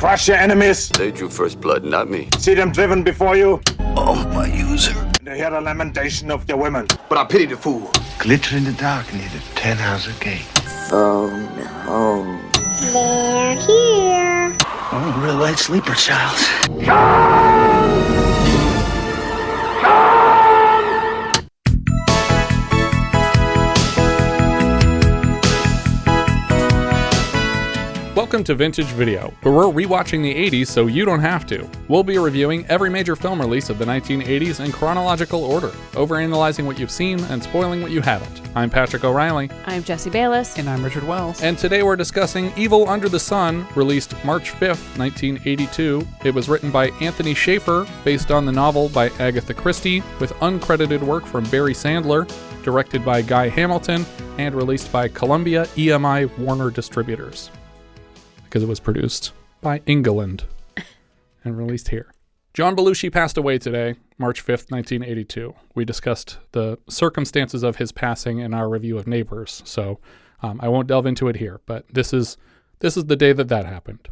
crush your enemies. They drew first blood, not me. See them driven before you. Oh, my user. And hear the lamentation of your women. But I pity the fool. Glitter in the dark near the 10-house gate. Phone home. They're here. Oh, real light sleeper, child. Welcome to Vintage Video, where we're rewatching the 80s so you don't have to. We'll be reviewing every major film release of the 1980s in chronological order, overanalyzing what you've seen and spoiling what you haven't. I'm Patrick O'Reilly. I'm Jesse Bayless. And I'm Richard Wells. And today we're discussing Evil Under the Sun, released March 5th, 1982. It was written by Anthony Shaffer, based on the novel by Agatha Christie, with uncredited work from Barry Sandler, directed by Guy Hamilton, and released by Columbia EMI Warner Distributors, because it was produced by England and released here. John Belushi passed away today, March 5th, 1982. We discussed the circumstances of his passing in our review of Neighbors, so I won't delve into it here, but this is the day that happened.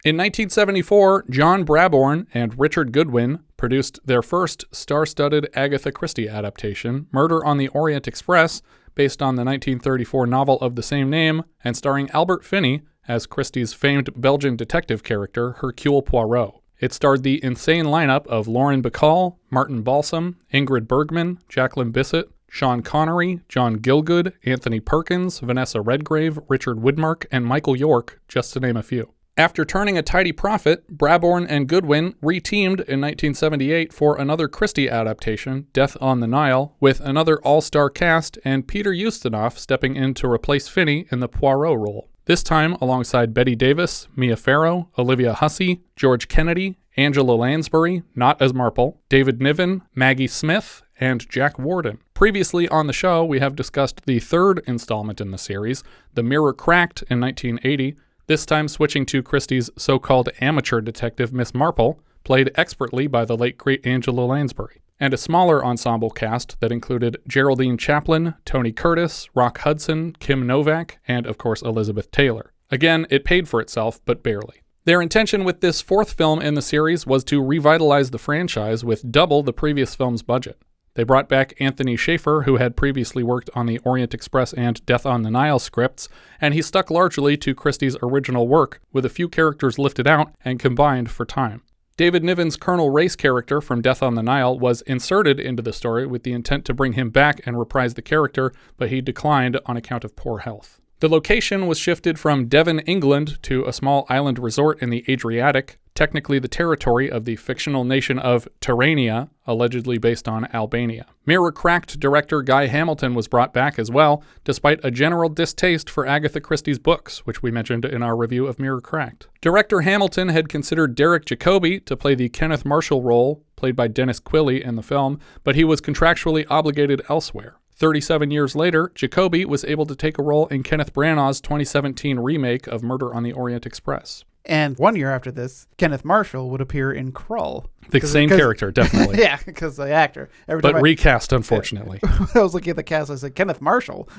In 1974, John Brabourne and Richard Goodwin produced their first star-studded Agatha Christie adaptation, Murder on the Orient Express, based on the 1934 novel of the same name, and starring Albert Finney as Christie's famed Belgian detective character, Hercule Poirot. It starred the insane lineup of Lauren Bacall, Martin Balsam, Ingrid Bergman, Jacqueline Bisset, Sean Connery, John Gielgud, Anthony Perkins, Vanessa Redgrave, Richard Widmark, and Michael York, just to name a few. After turning a tidy profit, Brabourne and Goodwin re-teamed in 1978 for another Christie adaptation, Death on the Nile, with another all-star cast and Peter Ustinov stepping in to replace Finney in the Poirot role. This time alongside Bette Davis, Mia Farrow, Olivia Hussey, George Kennedy, Angela Lansbury, not as Marple, David Niven, Maggie Smith, and Jack Warden. Previously on the show, we have discussed the third installment in the series, The Mirror Cracked in 1980, this time switching to Christie's so-called amateur detective Miss Marple, played expertly by the late great Angela Lansbury, and a smaller ensemble cast that included Geraldine Chaplin, Tony Curtis, Rock Hudson, Kim Novak, and of course Elizabeth Taylor. Again, it paid for itself, but barely. Their intention with this fourth film in the series was to revitalize the franchise with double the previous film's budget. They brought back Anthony Shaffer, who had previously worked on the Orient Express and Death on the Nile scripts, and he stuck largely to Christie's original work, with a few characters lifted out and combined for time. David Niven's Colonel Race character from Death on the Nile was inserted into the story with the intent to bring him back and reprise the character, but he declined on account of poor health. The location was shifted from Devon, England, to a small island resort in the Adriatic, technically the territory of the fictional nation of Terrania, allegedly based on Albania. Mirror Cracked director Guy Hamilton was brought back as well, despite a general distaste for Agatha Christie's books, which we mentioned in our review of Mirror Cracked. Director Hamilton had considered Derek Jacobi to play the Kenneth Marshall role, played by Denis Quilley in the film, but he was contractually obligated elsewhere. 37 years later, Jacobi was able to take a role in Kenneth Branagh's 2017 remake of Murder on the Orient Express. And 1 year after this, Kenneth Marshall would appear in Krull. The same character, definitely. Yeah, because the actor. Recast, unfortunately. I was looking at the cast, I said, Kenneth Marshall.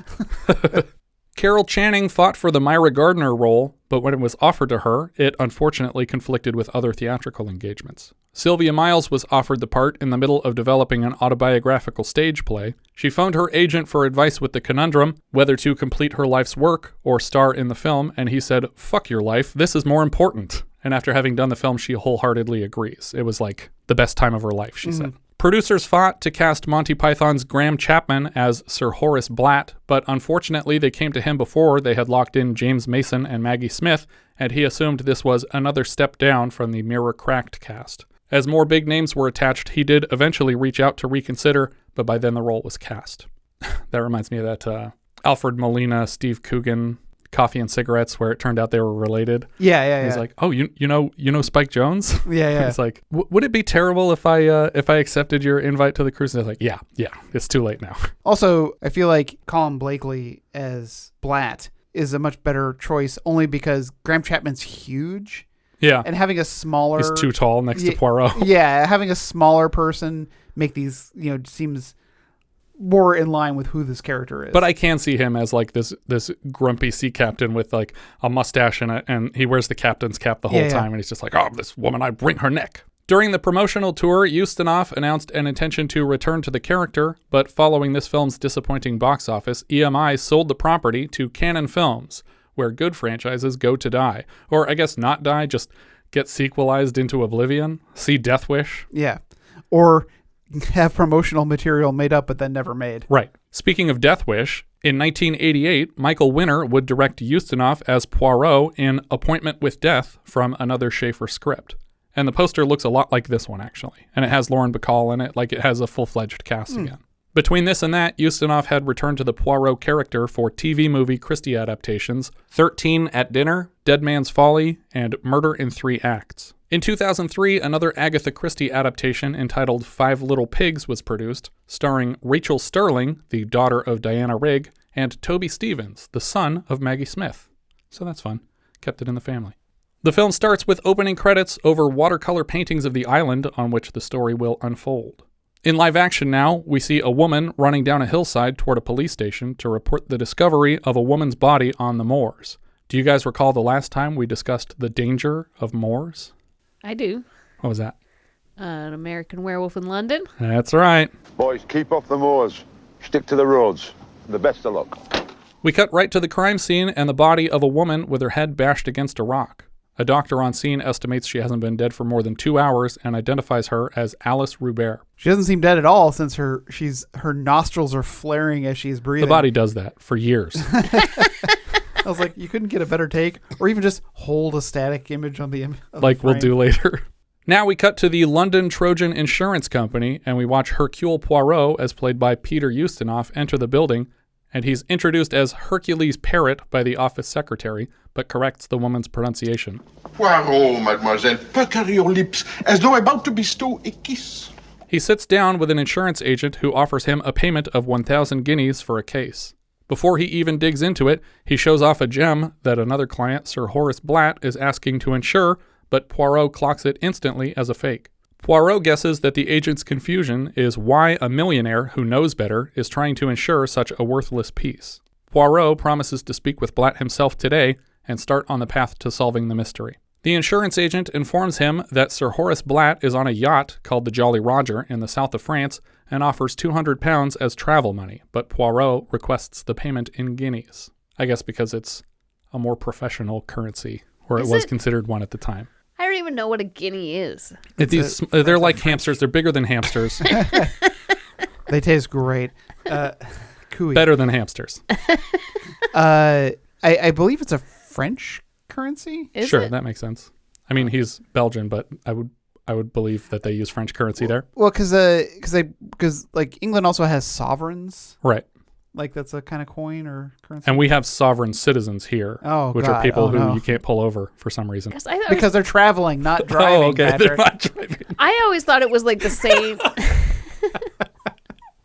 Carol Channing fought for the Myra Gardner role, but when it was offered to her, it unfortunately conflicted with other theatrical engagements. Sylvia Miles was offered the part in the middle of developing an autobiographical stage play. She phoned her agent for advice with the conundrum whether to complete her life's work or star in the film, and he said, "Fuck your life, this is more important." And after having done the film, she wholeheartedly agrees. It was like the best time of her life, she said. Producers fought to cast Monty Python's Graham Chapman as Sir Horace Blatt, but unfortunately they came to him before they had locked in James Mason and Maggie Smith, and he assumed this was another step down from the Mirror Cracked cast. As more big names were attached, he did eventually reach out to reconsider, but by then the role was cast. That reminds me of that Alfred Molina, Steve Coogan, Coffee and Cigarettes, where it turned out they were related. Yeah. He's like, "Oh, you know Spike Jones?" Yeah. It's like, would it be terrible if I accepted your invite to the cruise? And I was like, yeah, it's too late now. Also, I feel like Colin Blakely as Blatt is a much better choice, only because Graham Chapman's huge. Yeah. And having a smaller... He's too tall next to Poirot. Yeah, having a smaller person make these, seems more in line with who this character is. But I can see him as like this grumpy sea captain with like a mustache and he wears the captain's cap the whole time, and he's just like, oh, this woman, I wring her neck. During the promotional tour, Ustinov announced an intention to return to the character, but following this film's disappointing box office, EMI sold the property to Cannon Films, where good franchises go to die. Or I guess not die, just get sequelized into oblivion. See Death Wish. Yeah. Or have promotional material made up but then never made. Right. Speaking of Death Wish, in 1988, Michael Winner would direct Ustinov as Poirot in Appointment with Death from another Shaffer script. And the poster looks a lot like this one, actually. And it has Lauren Bacall in it, like it has a full-fledged cast again. Between this and that, Ustinov had returned to the Poirot character for TV movie Christie adaptations, 13 at Dinner, Dead Man's Folly, and Murder in 3 Acts. In 2003, another Agatha Christie adaptation entitled 5 Little Pigs was produced, starring Rachel Sterling, the daughter of Diana Rigg, and Toby Stevens, the son of Maggie Smith. So that's fun. Kept it in the family. The film starts with opening credits over watercolor paintings of the island on which the story will unfold. In live action now, we see a woman running down a hillside toward a police station to report the discovery of a woman's body on the moors. Do you guys recall the last time we discussed the danger of moors? I do. What was that? An American Werewolf in London. That's right. Boys, keep off the moors. Stick to the roads. The best of luck. We cut right to the crime scene and the body of a woman with her head bashed against a rock. A doctor on scene estimates she hasn't been dead for more than 2 hours and identifies her as Alice Rubert. She doesn't seem dead at all since her nostrils are flaring as she's breathing. The body does that for years. I was like, you couldn't get a better take, or even just hold a static image on the like we'll do later. Now we cut to the London Trojan Insurance Company, and we watch Hercule Poirot, as played by Peter Ustinov, enter the building, and he's introduced as Hercules Parrot by the office secretary, but corrects the woman's pronunciation. Poirot, mademoiselle, pucker your lips, as though about to bestow a kiss. He sits down with an insurance agent who offers him a payment of 1,000 guineas for a case. Before he even digs into it, he shows off a gem that another client, Sir Horace Blatt, is asking to insure, but Poirot clocks it instantly as a fake. Poirot guesses that the agent's confusion is why a millionaire who knows better is trying to insure such a worthless piece. Poirot promises to speak with Blatt himself today and start on the path to solving the mystery. The insurance agent informs him that Sir Horace Blatt is on a yacht called the Jolly Roger in the south of France and offers £200 as travel money, but Poirot requests the payment in guineas. I guess because it's a more professional currency, or it was considered one at the time. I don't even know what a guinea is. They're like hamsters. They're bigger than hamsters. They taste great. Cooey. Better than hamsters. I believe it's a French currency. Sure, that makes sense. I mean, he's Belgian, but I would believe that they use French currency there. Well, because like England also has sovereigns, right? Like that's a kind of coin or currency. And we have sovereign citizens here, which are people who you can't pull over for some reason. Because they're traveling, not driving. Oh, okay, Patrick. they're not driving. I always thought it was like the same.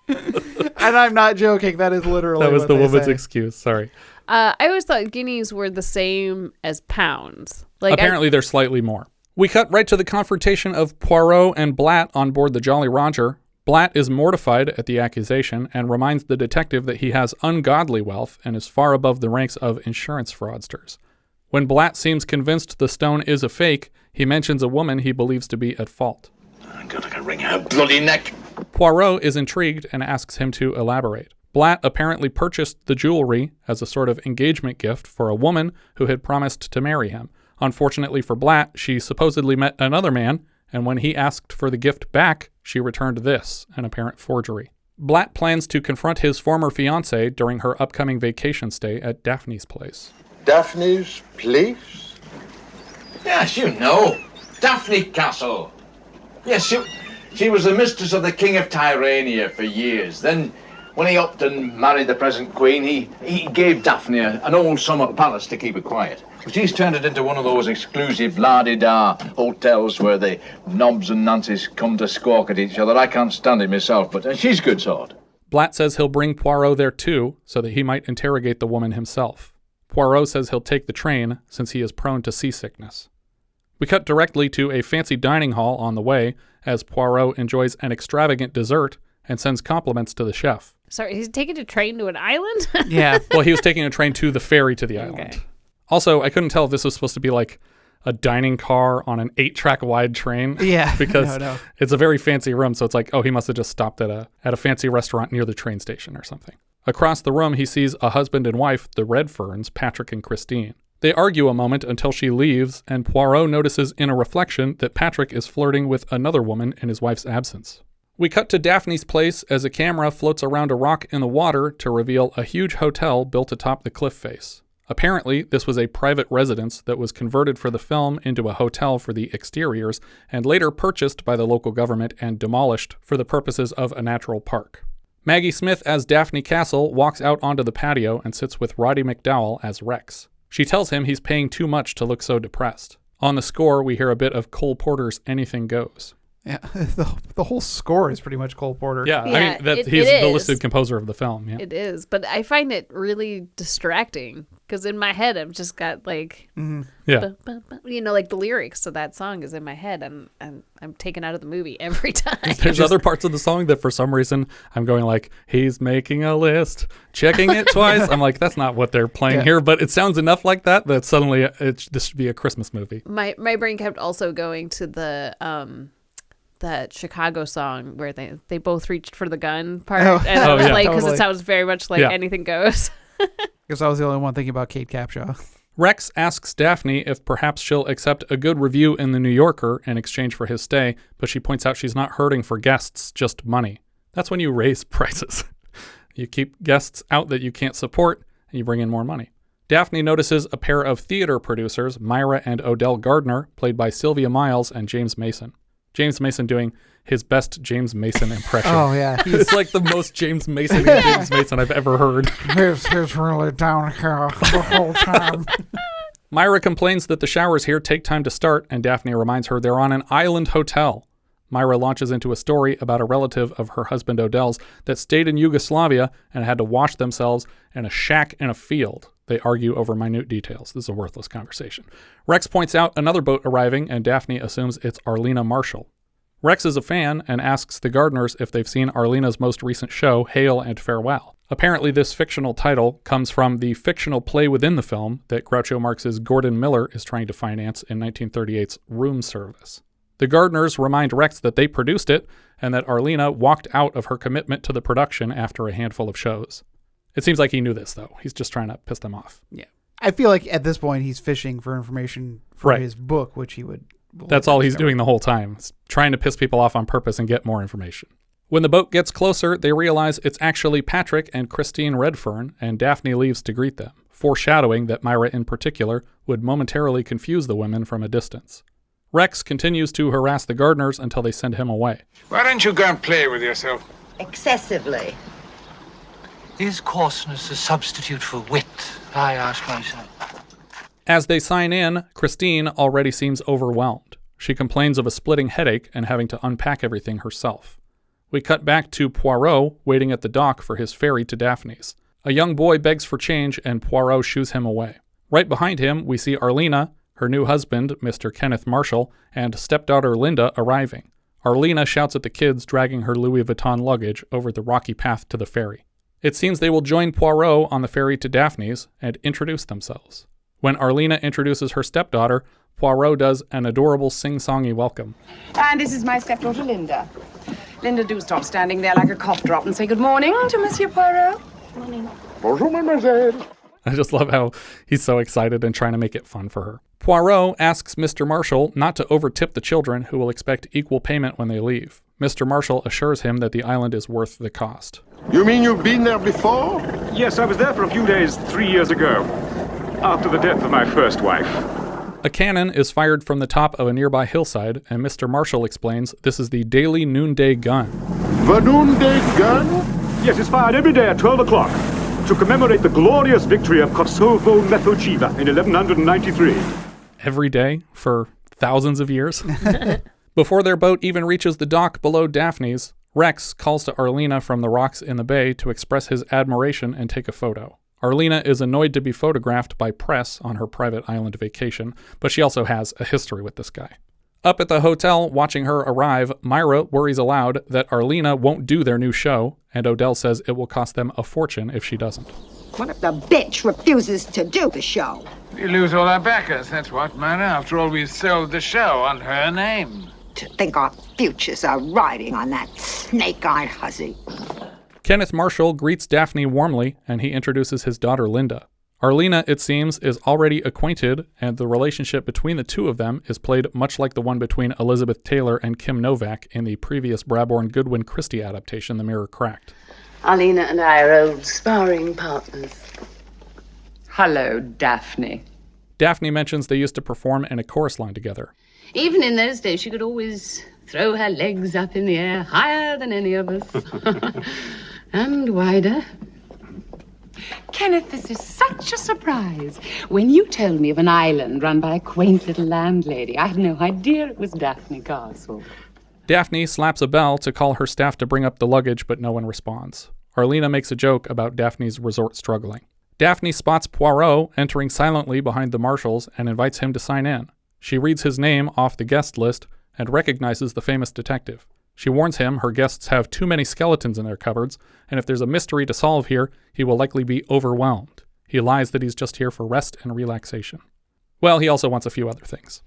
And I'm not joking. That is literally that was what the they woman's say. excuse. Sorry. I always thought guineas were the same as pounds. Like apparently, they're slightly more. We cut right to the confrontation of Poirot and Blatt on board the Jolly Roger. Blatt is mortified at the accusation and reminds the detective that he has ungodly wealth and is far above the ranks of insurance fraudsters. When Blatt seems convinced the stone is a fake, he mentions a woman he believes to be at fault. I'm gonna wring her bloody neck. Poirot is intrigued and asks him to elaborate. Blatt apparently purchased the jewelry as a sort of engagement gift for a woman who had promised to marry him. Unfortunately for Blatt, she supposedly met another man, and when he asked for the gift back, she returned this, an apparent forgery. Blatt plans to confront his former fiancée during her upcoming vacation stay at Daphne's place. Daphne's place? Yes, you know. Daphne Castle. Yes, she was the mistress of the King of Tyrrhenia for years. Then, when he upped and married the present queen, he gave Daphne an old summer palace to keep her quiet. But he's turned it into one of those exclusive la-di-da hotels where the knobs and nancies come to squawk at each other. I can't stand it myself, but she's good sort. Blatt says he'll bring Poirot there too, so that he might interrogate the woman himself. Poirot says he'll take the train, since he is prone to seasickness. We cut directly to a fancy dining hall on the way, as Poirot enjoys an extravagant dessert, and sends compliments to the chef. Sorry, he's taking a train to an island? Yeah. Well, he was taking a train to the ferry to the island. Okay. Also, I couldn't tell if this was supposed to be like a dining car on an 8-track wide train. Yeah. Because No. it's a very fancy room. So it's like, oh, he must have just stopped at a fancy restaurant near the train station or something. Across the room, he sees a husband and wife, the Redferns, Patrick and Christine. They argue a moment until she leaves, and Poirot notices in a reflection that Patrick is flirting with another woman in his wife's absence. We cut to Daphne's place as a camera floats around a rock in the water to reveal a huge hotel built atop the cliff face. Apparently, this was a private residence that was converted for the film into a hotel for the exteriors and later purchased by the local government and demolished for the purposes of a natural park. Maggie Smith as Daphne Castle walks out onto the patio and sits with Roddy McDowall as Rex. She tells him he's paying too much to look so depressed. On the score, we hear a bit of Cole Porter's Anything Goes. Yeah, the whole score is pretty much Cole Porter. Yeah, I mean, he's the listed composer of the film. Yeah. It is, but I find it really distracting because in my head I've just got like, Yeah. Like the lyrics to that song is in my head, and I'm taken out of the movie every time. There's other parts of the song that for some reason I'm going like, he's making a list, checking it twice. I'm like, that's not what they're playing here, but it sounds enough like that suddenly this should be a Christmas movie. My brain kept also going to that Chicago song where they both reached for the gun part. And I was like, because it sounds very much like Anything Goes. Because I was the only one thinking about Kate Capshaw. Rex asks Daphne if perhaps she'll accept a good review in The New Yorker in exchange for his stay, but she points out she's not hurting for guests, just money. That's when you raise prices. You keep guests out that you can't support, and you bring in more money. Daphne notices a pair of theater producers, Myra and Odell Gardner, played by Sylvia Miles and James Mason. James Mason doing his best James Mason impression. Oh, yeah. It's like the most James Mason I've ever heard. He's really down here the whole time. Myra complains that the showers here take time to start, and Daphne reminds her they're on an island hotel. Myra launches into a story about a relative of her husband Odell's that stayed in Yugoslavia and had to wash themselves in a shack in a field. They argue over minute details. This is a worthless conversation. Rex points out another boat arriving, and Daphne assumes it's Arlena Marshall. Rex is a fan and asks the Gardners if they've seen Arlena's most recent show, Hail and Farewell. Apparently, this fictional title comes from the fictional play within the film that Groucho Marx's Gordon Miller is trying to finance in 1938's Room Service. The Gardners remind Rex that they produced it and that Arlena walked out of her commitment to the production after a handful of shows. It seems like he knew this, though. He's just trying to piss them off. Yeah. I feel like at this point he's fishing for information for his book, which he would... That's all he's doing the whole time. He's trying to piss people off on purpose and get more information. When the boat gets closer, they realize it's actually Patrick and Christine Redfern, and Daphne leaves to greet them, foreshadowing that Myra in particular would momentarily confuse the women from a distance. Rex continues to harass the Gardners until they send him away. Why don't you go and play with yourself? Excessively. Is coarseness a substitute for wit? I ask myself. As they sign in, Christine already seems overwhelmed. She complains of a splitting headache and having to unpack everything herself. We cut back to Poirot waiting at the dock for his ferry to Daphne's. A young boy begs for change and Poirot shoos him away. Right behind him, we see Arlena, her new husband, Mr. Kenneth Marshall, and stepdaughter Linda arriving. Arlena shouts at the kids dragging her Louis Vuitton luggage over the rocky path to the ferry. It seems they will join Poirot on the ferry to Daphne's and introduce themselves. When Arlena introduces her stepdaughter, Poirot does an adorable sing-songy welcome. And this is my stepdaughter, Linda. Linda, do stop standing there like a cough drop and say good morning to Monsieur Poirot. Morning. Bonjour, mademoiselle. I just love how he's so excited and trying to make it fun for her. Poirot asks Mr. Marshall not to overtip the children who will expect equal payment when they leave. Mr. Marshall assures him that the island is worth the cost. You mean you've been there before? Yes, I was there for a few days 3 years ago, after the death of my first wife. A cannon is fired from the top of a nearby hillside, and Mr. Marshall explains this is the daily noonday gun. The noonday gun? Yes, it's fired every day at 12 o'clock to commemorate the glorious victory of Kosovo-Methochiva in 1193. Every day for thousands of years? Before their boat even reaches the dock below Daphne's, Rex calls to Arlena from the rocks in the bay to express his admiration and take a photo. Arlena is annoyed to be photographed by press on her private island vacation, but she also has a history with this guy. Up at the hotel, watching her arrive, Myra worries aloud that Arlena won't do their new show, and Odell says it will cost them a fortune if she doesn't. What if the bitch refuses to do the show? We lose all our backers, that's what, Myra. After all, we've sold the show on her name. To think our futures are riding on that snake-eyed hussy. Kenneth Marshall greets Daphne warmly, and he introduces his daughter Linda. Arlena, it seems, is already acquainted, and the relationship between the two of them is played much like the one between Elizabeth Taylor and Kim Novak in the previous Brabourne-Goodwin Christie adaptation, The Mirror Cracked. Arlena and I are old sparring partners. Hello, Daphne. Daphne mentions they used to perform in a chorus line together. Even in those days, she could always throw her legs up in the air, higher than any of us. And wider. Kenneth, this is such a surprise. When you told me of an island run by a quaint little landlady, I had no idea it was Daphne Castle. Daphne slaps a bell to call her staff to bring up the luggage, but no one responds. Arlena makes a joke about Daphne's resort struggling. Daphne spots Poirot entering silently behind the marshals and invites him to sign in. She reads his name off the guest list and recognizes the famous detective. She warns him her guests have too many skeletons in their cupboards, and if there's a mystery to solve here, he will likely be overwhelmed. He lies that he's just here for rest and relaxation. Well, he also wants a few other things.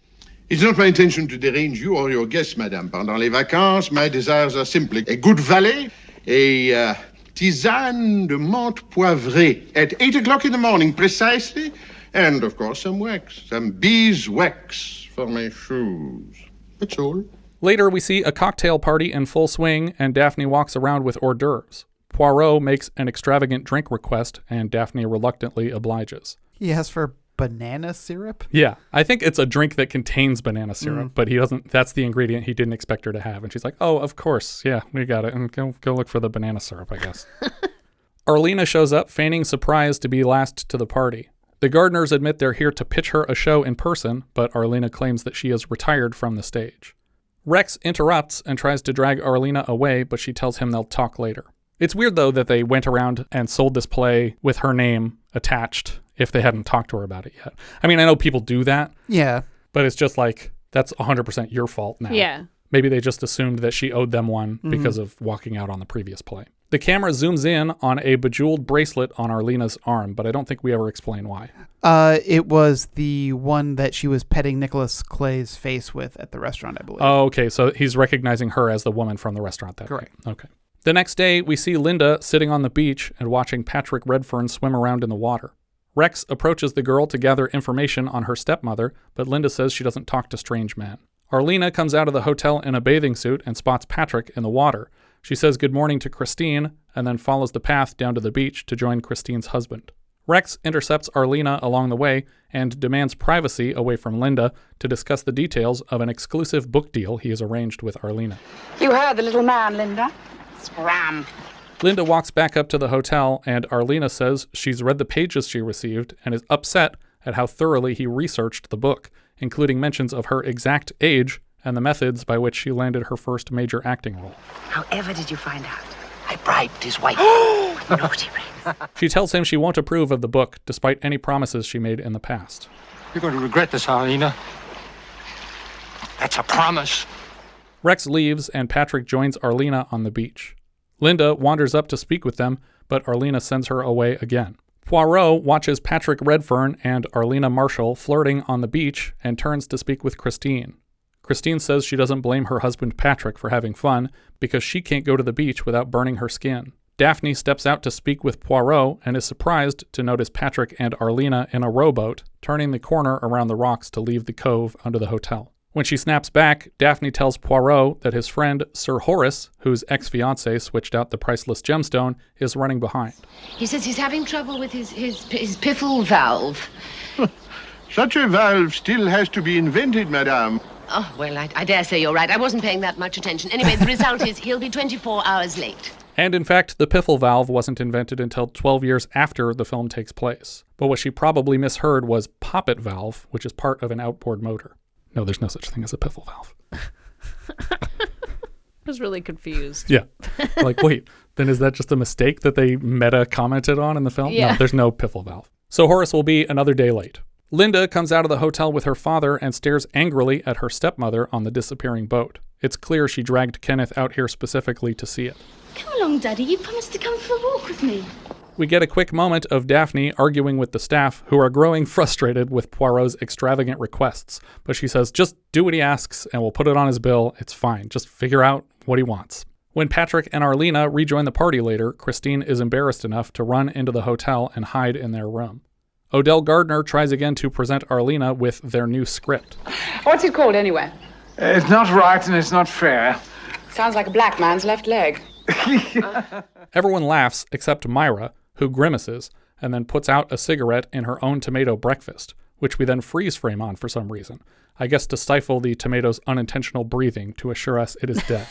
It's not my intention to derange you or your guests, madame. Pendant les vacances, my desires are simply a good valet, a tisane de menthe poivrée at 8 o'clock in the morning precisely, and, of course, some wax, some beeswax for my shoes. That's all. Later, we see a cocktail party in full swing, and Daphne walks around with hors d'oeuvres. Poirot makes an extravagant drink request, and Daphne reluctantly obliges. He asks for banana syrup? Yeah, I think it's a drink that contains banana syrup, but he doesn't. That's the ingredient he didn't expect her to have. And she's like, oh, of course. Yeah, we got it. And go look for the banana syrup, I guess. Arlena shows up, feigning surprise to be last to the party. The Gardners admit they're here to pitch her a show in person, but Arlena claims that she is retired from the stage. Rex interrupts and tries to drag Arlena away, but she tells him they'll talk later. It's weird, though, that they went around and sold this play with her name attached if they hadn't talked to her about it yet. I mean, I know people do that. Yeah. But it's just like, that's 100% your fault now. Yeah. Maybe they just assumed that she owed them one because of walking out on the previous play. The camera zooms in on a bejeweled bracelet on Arlena's arm, but I don't think we ever explain why. It was the one that she was petting Nicholas Clay's face with at the restaurant, I believe. Oh, okay. So he's recognizing her as the woman from the restaurant that Correct. day. Okay. The next day, we see Linda sitting on the beach and watching Patrick Redfern swim around in the water. Rex approaches the girl to gather information on her stepmother, but Linda says she doesn't talk to strange men. Arlena comes out of the hotel in a bathing suit and spots Patrick in the water. She says good morning to Christine and then follows the path down to the beach to join Christine's husband. Rex intercepts Arlena along the way and demands privacy away from Linda to discuss the details of an exclusive book deal he has arranged with Arlena. You heard the little man, Linda. Scram. Linda walks back up to the hotel, and Arlena says she's read the pages she received and is upset at how thoroughly he researched the book, including mentions of her exact age and the methods by which she landed her first major acting role. However did you find out? I bribed his wife. Naughty Rex. She tells him she won't approve of the book, despite any promises she made in the past. You're going to regret this, Arlena. That's a promise. Rex leaves, and Patrick joins Arlena on the beach. Linda wanders up to speak with them, but Arlena sends her away again. Poirot watches Patrick Redfern and Arlena Marshall flirting on the beach and turns to speak with Christine. Christine says she doesn't blame her husband Patrick for having fun because she can't go to the beach without burning her skin. Daphne steps out to speak with Poirot and is surprised to notice Patrick and Arlena in a rowboat, turning the corner around the rocks to leave the cove under the hotel. When she snaps back, Daphne tells Poirot that his friend Sir Horace, whose ex-fiancée switched out the priceless gemstone, is running behind. He says he's having trouble with his piffle valve. Such a valve still has to be invented, madame. Oh, well, I dare say you're right. I wasn't paying that much attention. Anyway, the result is he'll be 24 hours late. And in fact, the piffle valve wasn't invented until 12 years after the film takes place. But what she probably misheard was poppet valve, which is part of an outboard motor. No, there's no such thing as a piffle valve. I was really confused. Yeah. Like, wait, then is that just a mistake that they meta commented on in the film? Yeah. No, there's no piffle valve. So Horace will be another day late. Linda comes out of the hotel with her father and stares angrily at her stepmother on the disappearing boat. It's clear she dragged Kenneth out here specifically to see it. Come along, Daddy. You promised to come for a walk with me. We get a quick moment of Daphne arguing with the staff, who are growing frustrated with Poirot's extravagant requests. But she says, just do what he asks and we'll put it on his bill. It's fine. Just figure out what he wants. When Patrick and Arlena rejoin the party later, Christine is embarrassed enough to run into the hotel and hide in their room. Odell Gardner tries again to present Arlena with their new script. What's it called anyway? It's not right and it's not fair. Sounds like a black man's left leg. Everyone laughs except Myra, who grimaces and then puts out a cigarette in her own tomato breakfast, which we then freeze frame on for some reason. I guess to stifle the tomato's unintentional breathing to assure us it is dead.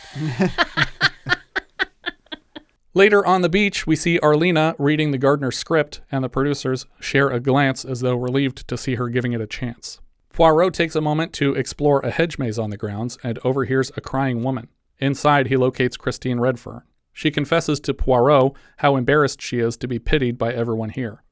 Later on the beach, we see Arlena reading the Gardner script, and the producers share a glance as though relieved to see her giving it a chance. Poirot takes a moment to explore a hedge maze on the grounds and overhears a crying woman. Inside, he locates Christine Redfern. She confesses to Poirot how embarrassed she is to be pitied by everyone here.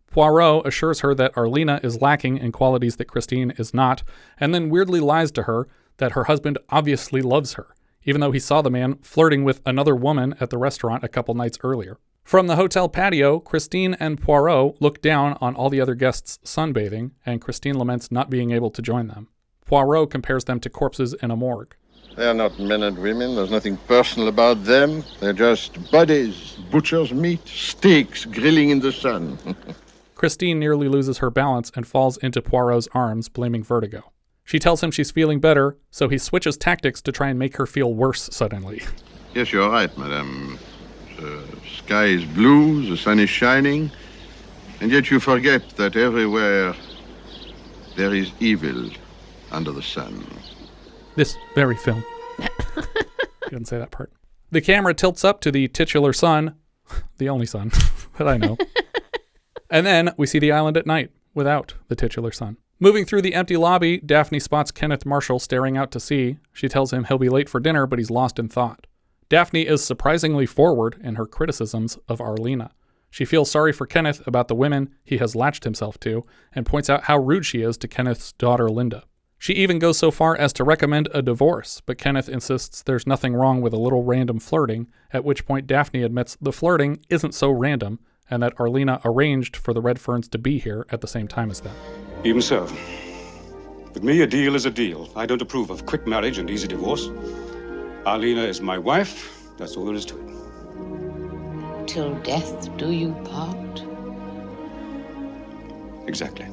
Poirot assures her that Arlena is lacking in qualities that Christine is not, and then weirdly lies to her that her husband obviously loves her, even though he saw the man flirting with another woman at the restaurant a couple nights earlier. From the hotel patio, Christine and Poirot look down on all the other guests sunbathing, and Christine laments not being able to join them. Poirot compares them to corpses in a morgue. They are not men and women. There's nothing personal about them. They're just bodies, butcher's meat, steaks grilling in the sun. Christine nearly loses her balance and falls into Poirot's arms, blaming vertigo. She tells him she's feeling better, so he switches tactics to try and make her feel worse suddenly. Yes, you're right, madame. The sky is blue, the sun is shining, and yet you forget that everywhere there is evil under the sun. This very film. He didn't say that part. The camera tilts up to the titular sun, the only sun that I know. And then we see the island at night without the titular sun. Moving through the empty lobby, Daphne spots Kenneth Marshall staring out to sea. She tells him he'll be late for dinner, but he's lost in thought. Daphne is surprisingly forward in her criticisms of Arlena. She feels sorry for Kenneth about the women he has latched himself to, and points out how rude she is to Kenneth's daughter Linda. She even goes so far as to recommend a divorce, but Kenneth insists there's nothing wrong with a little random flirting, at which point Daphne admits the flirting isn't so random, and that Arlena arranged for the Redferns to be here at the same time as them. Even so. With me, a deal is a deal. I don't approve of quick marriage and easy divorce. Arlena is my wife. That's all there is to it. Till death do you part? Exactly.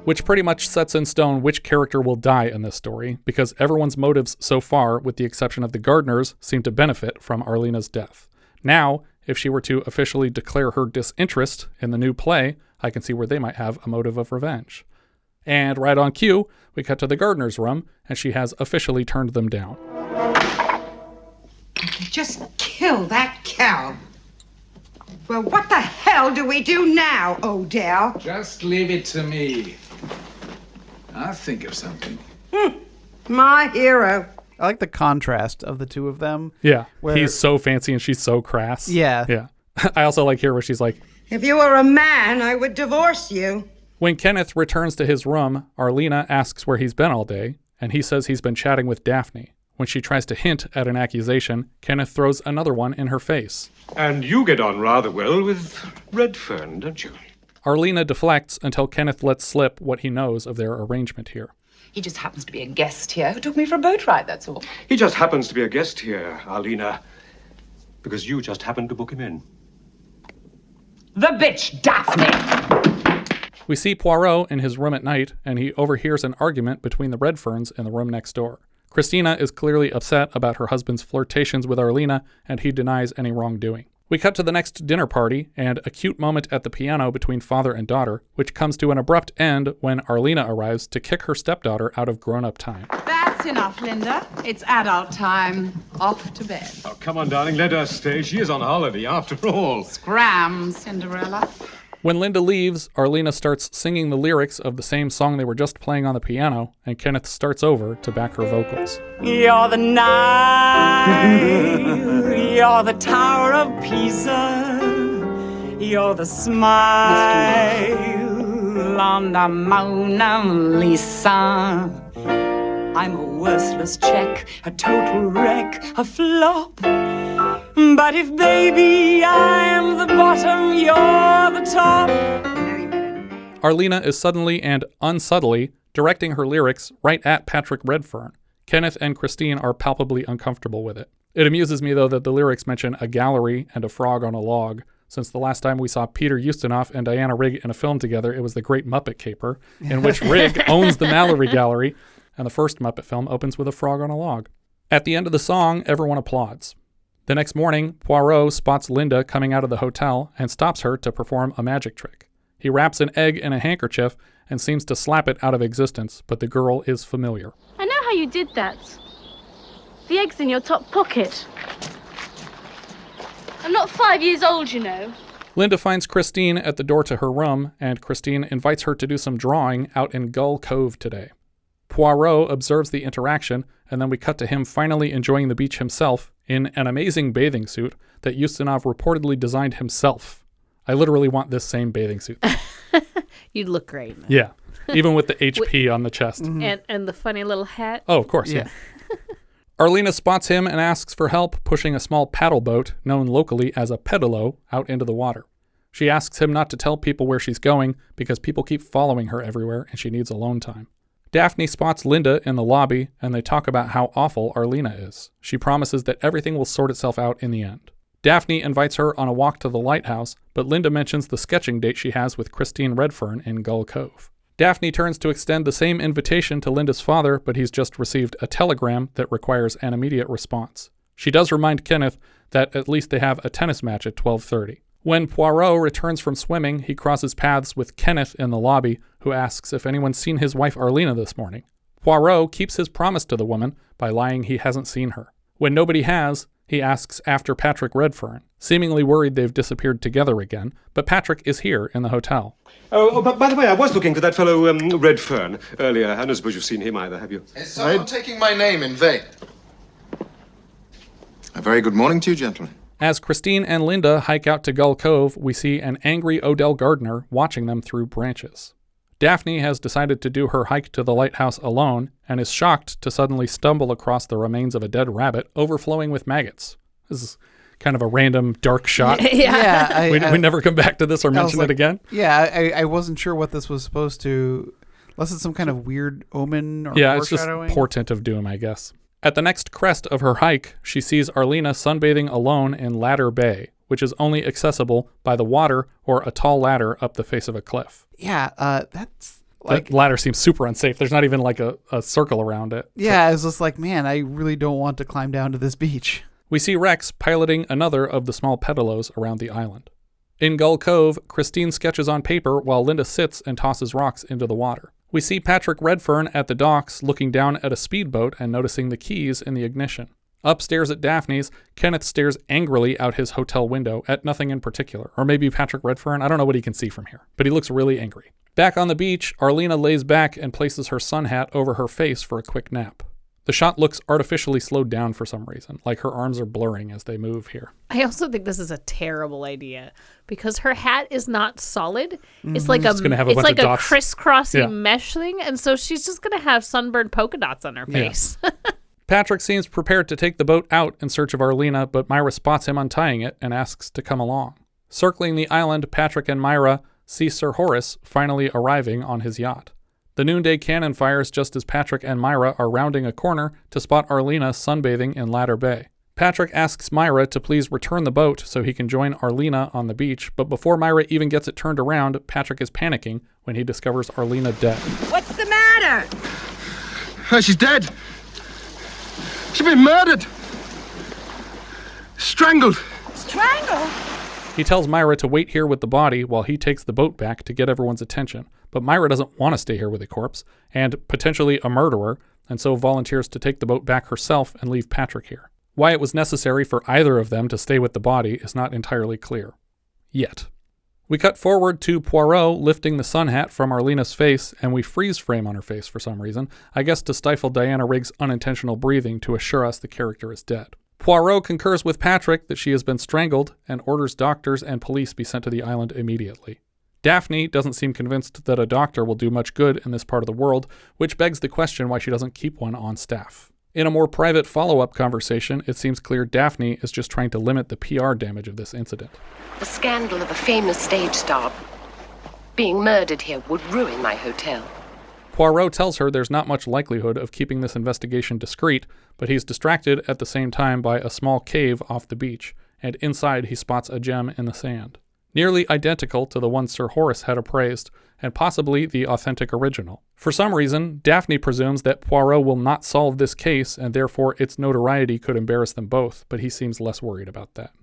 Which pretty much sets in stone which character will die in this story, because everyone's motives so far, with the exception of the Gardners, seem to benefit from Arlena's death. Now, if she were to officially declare her disinterest in the new play, I can see where they might have a motive of revenge. And right on cue, we cut to the Gardner's room, and she has officially turned them down. Just kill that cow. Well, what the hell do we do now, Odell? Just leave it to me. I'll think of something. My hero. I like the contrast of the two of them. Yeah, where he's so fancy and she's so crass. Yeah. Yeah. I also like here where she's like, if you were a man, I would divorce you. When Kenneth returns to his room, Arlena asks where he's been all day, and he says he's been chatting with Daphne. When she tries to hint at an accusation, Kenneth throws another one in her face. And you get on rather well with Redfern, don't you? Arlena deflects until Kenneth lets slip what he knows of their arrangement here. He just happens to be a guest here who took me for a boat ride, that's all. He just happens to be a guest here, Arlena, because you just happened to book him in. The bitch, Daphne! We see Poirot in his room at night, and he overhears an argument between the Redferns in the room next door. Christina is clearly upset about her husband's flirtations with Arlena, and he denies any wrongdoing. We cut to the next dinner party, and a cute moment at the piano between father and daughter, which comes to an abrupt end when Arlena arrives to kick her stepdaughter out of grown-up time. That's enough, Linda. It's adult time. Off to bed. Oh, come on, darling, let her stay. She is on holiday, after all. Scram, Cinderella. When Linda leaves, Arlena starts singing the lyrics of the same song they were just playing on the piano, and Kenneth starts over to back her vocals. You're the night, you're the Tower of Pisa, you're the smile on the Mona Lisa. I'm a worthless check, a total wreck, a flop. But if, baby, I'm the bottom, you're the top. Arlena is suddenly and unsubtly directing her lyrics right at Patrick Redfern. Kenneth and Christine are palpably uncomfortable with it. It amuses me, though, that the lyrics mention a gallery and a frog on a log. Since the last time we saw Peter Ustinov and Diana Rigg in a film together, it was The Great Muppet Caper, in which Rigg owns the Mallory Gallery, and the first Muppet film opens with a frog on a log. At the end of the song, everyone applauds. The next morning, Poirot spots Linda coming out of the hotel and stops her to perform a magic trick. He wraps an egg in a handkerchief and seems to slap it out of existence, but the girl is familiar. I know how you did that. The egg's in your top pocket. I'm not 5 years old, you know. Linda finds Christine at the door to her room, and Christine invites her to do some drawing out in Gull Cove today. Poirot observes the interaction, and then we cut to him finally enjoying the beach himself in an amazing bathing suit that Ustinov reportedly designed himself. I literally want this same bathing suit. You'd look great. Man. Yeah, even with the HP on the chest. Mm-hmm. And the funny little hat. Oh, of course, yeah. Arlena spots him and asks for help pushing a small paddle boat, known locally as a pedalo, out into the water. She asks him not to tell people where she's going because people keep following her everywhere and she needs alone time. Daphne spots Linda in the lobby and they talk about how awful Arlena is. She promises that everything will sort itself out in the end. Daphne invites her on a walk to the lighthouse, but Linda mentions the sketching date she has with Christine Redfern in Gull Cove. Daphne turns to extend the same invitation to Linda's father, but he's just received a telegram that requires an immediate response. She does remind Kenneth that at least they have a tennis match at 12:30. When Poirot returns from swimming, he crosses paths with Kenneth in the lobby, who asks if anyone's seen his wife Arlena this morning. Poirot keeps his promise to the woman by lying he hasn't seen her. When nobody has, he asks after Patrick Redfern, seemingly worried they've disappeared together again, but Patrick is here in the hotel. Oh, but by the way, I was looking for that fellow Redfern earlier. I don't suppose you've seen him either, have you? Is someone taking my name in vain? A very good morning to you, gentlemen. As Christine and Linda hike out to Gull Cove, we see an angry Odell gardener watching them through branches. Daphne has decided to do her hike to the lighthouse alone and is shocked to suddenly stumble across the remains of a dead rabbit overflowing with maggots. This is kind of a random dark shot. Yeah. We never come back to this or mention it again. Yeah, I wasn't sure what this was supposed to, unless it's some kind of weird omen or yeah, it's just foreshadowing. portent of doom, I guess. At the next crest of her hike, she sees Arlena sunbathing alone in Ladder Bay, which is only accessible by the water or a tall ladder up the face of a cliff. Yeah, that's like... That ladder seems super unsafe. There's not even like a circle around it. Yeah, I was just like, man, I really don't want to climb down to this beach. We see Rex piloting another of the small pedalos around the island. In Gull Cove, Christine sketches on paper while Linda sits and tosses rocks into the water. We see Patrick Redfern at the docks looking down at a speedboat and noticing the keys in the ignition. Upstairs at Daphne's, Kenneth stares angrily out his hotel window at nothing in particular. Or maybe Patrick Redfern, I don't know what he can see from here, but he looks really angry. Back on the beach, Arlena lays back and places her sun hat over her face for a quick nap. The shot looks artificially slowed down for some reason, like her arms are blurring as they move here. I also think this is a terrible idea because her hat is not solid. It's like a crisscrossy mesh thing, and so she's just going to have sunburned polka dots on her face. Yeah. Patrick seems prepared to take the boat out in search of Arlena, but Myra spots him untying it and asks to come along. Circling the island, Patrick and Myra see Sir Horace finally arriving on his yacht. The noonday cannon fires just as Patrick and Myra are rounding a corner to spot Arlena sunbathing in Ladder Bay. Patrick asks Myra to please return the boat so he can join Arlena on the beach, but before Myra even gets it turned around, Patrick is panicking when he discovers Arlena dead. What's the matter? She's dead. She's been murdered. Strangled. Strangled? He tells Myra to wait here with the body while he takes the boat back to get everyone's attention. But Myra doesn't want to stay here with a corpse, and potentially a murderer, and so volunteers to take the boat back herself and leave Patrick here. Why it was necessary for either of them to stay with the body is not entirely clear. Yet. We cut forward to Poirot lifting the sun hat from Arlena's face, and we freeze frame on her face for some reason, I guess to stifle Diana Rigg's unintentional breathing to assure us the character is dead. Poirot concurs with Patrick that she has been strangled and orders doctors and police be sent to the island immediately. Daphne doesn't seem convinced that a doctor will do much good in this part of the world, which begs the question why she doesn't keep one on staff. In a more private follow-up conversation, it seems clear Daphne is just trying to limit the PR damage of this incident. The scandal of a famous stage star being murdered here would ruin my hotel. Poirot tells her there's not much likelihood of keeping this investigation discreet, but he's distracted at the same time by a small cave off the beach, and inside he spots a gem in the sand. Nearly identical to the one Sir Horace had appraised, and possibly the authentic original. For some reason, Daphne presumes that Poirot will not solve this case, and therefore its notoriety could embarrass them both, but he seems less worried about that.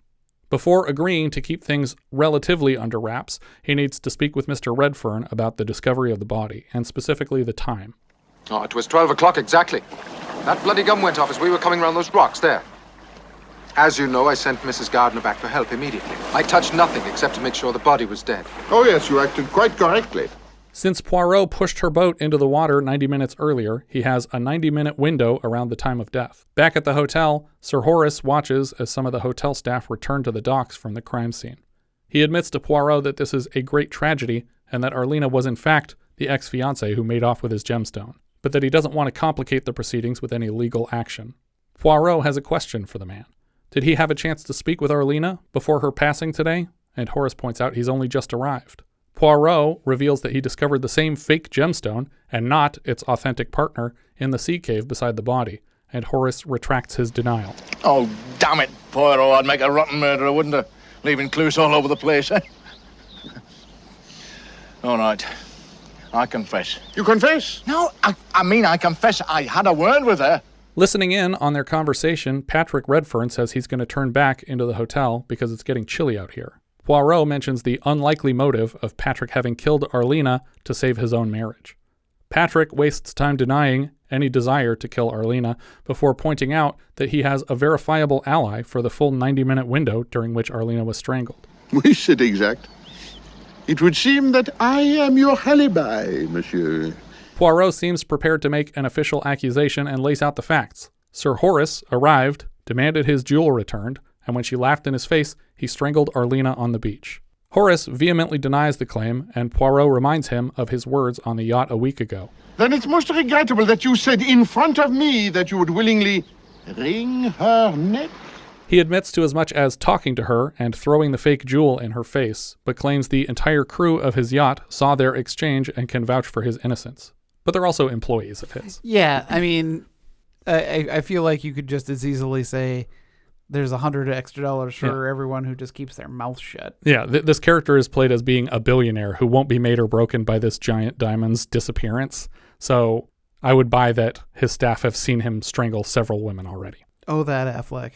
Before agreeing to keep things relatively under wraps, he needs to speak with Mr. Redfern about the discovery of the body, and specifically the time. Oh, it was 12 o'clock exactly. That bloody gun went off as we were coming round those rocks there. As you know, I sent Mrs. Gardner back for help immediately. I touched nothing except to make sure the body was dead. Oh, yes, you acted quite correctly. Since Poirot pushed her boat into the water 90 minutes earlier, he has a 90-minute window around the time of death. Back at the hotel, Sir Horace watches as some of the hotel staff return to the docks from the crime scene. He admits to Poirot that this is a great tragedy and that Arlena was in fact the ex-fiancé who made off with his gemstone, but that he doesn't want to complicate the proceedings with any legal action. Poirot has a question for the man. Did he have a chance to speak with Arlena before her passing today? And Horace points out he's only just arrived. Poirot reveals that he discovered the same fake gemstone, and not its authentic partner, in the sea cave beside the body, and Horace retracts his denial. Oh, damn it, Poirot, I'd make a rotten murderer, wouldn't I? Leaving clues all over the place, eh? All right, I confess. You confess? No, I mean I confess I had a word with her. Listening in on their conversation, Patrick Redfern says he's going to turn back into the hotel because it's getting chilly out here. Poirot mentions the unlikely motive of Patrick having killed Arlena to save his own marriage. Patrick wastes time denying any desire to kill Arlena before pointing out that he has a verifiable ally for the full 90-minute window during which Arlena was strangled. Oui, c'est exact. It would seem that I am your alibi, monsieur. Poirot seems prepared to make an official accusation and lays out the facts. Sir Horace arrived, demanded his jewel returned, and when she laughed in his face, he strangled Arlena on the beach. Horace vehemently denies the claim, and Poirot reminds him of his words on the yacht a week ago. Then it's most regrettable that you said in front of me that you would willingly wring her neck. He admits to as much as talking to her and throwing the fake jewel in her face, but claims the entire crew of his yacht saw their exchange and can vouch for his innocence. But they're also employees of his. Yeah, I mean, I feel like you could just as easily say there's $100 extra for everyone who just keeps their mouth shut. Yeah, this character is played as being a billionaire who won't be made or broken by this giant diamond's disappearance. So I would buy that his staff have seen him strangle several women already. Oh, that Affleck.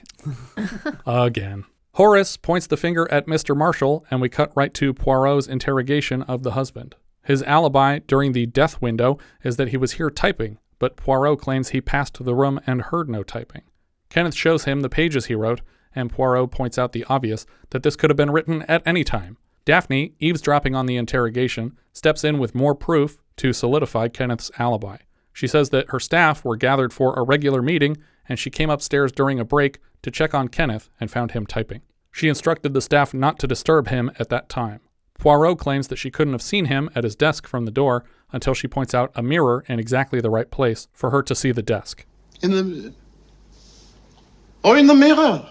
Again. Horace points the finger at Mr. Marshall, and we cut right to Poirot's interrogation of the husband. His alibi during the death window is that he was here typing, but Poirot claims he passed the room and heard no typing. Kenneth shows him the pages he wrote, and Poirot points out the obvious, that this could have been written at any time. Daphne, eavesdropping on the interrogation, steps in with more proof to solidify Kenneth's alibi. She says that her staff were gathered for a regular meeting, and she came upstairs during a break to check on Kenneth and found him typing. She instructed the staff not to disturb him at that time. Poirot claims that she couldn't have seen him at his desk from the door until she points out a mirror in exactly the right place for her to see the desk. In the mirror.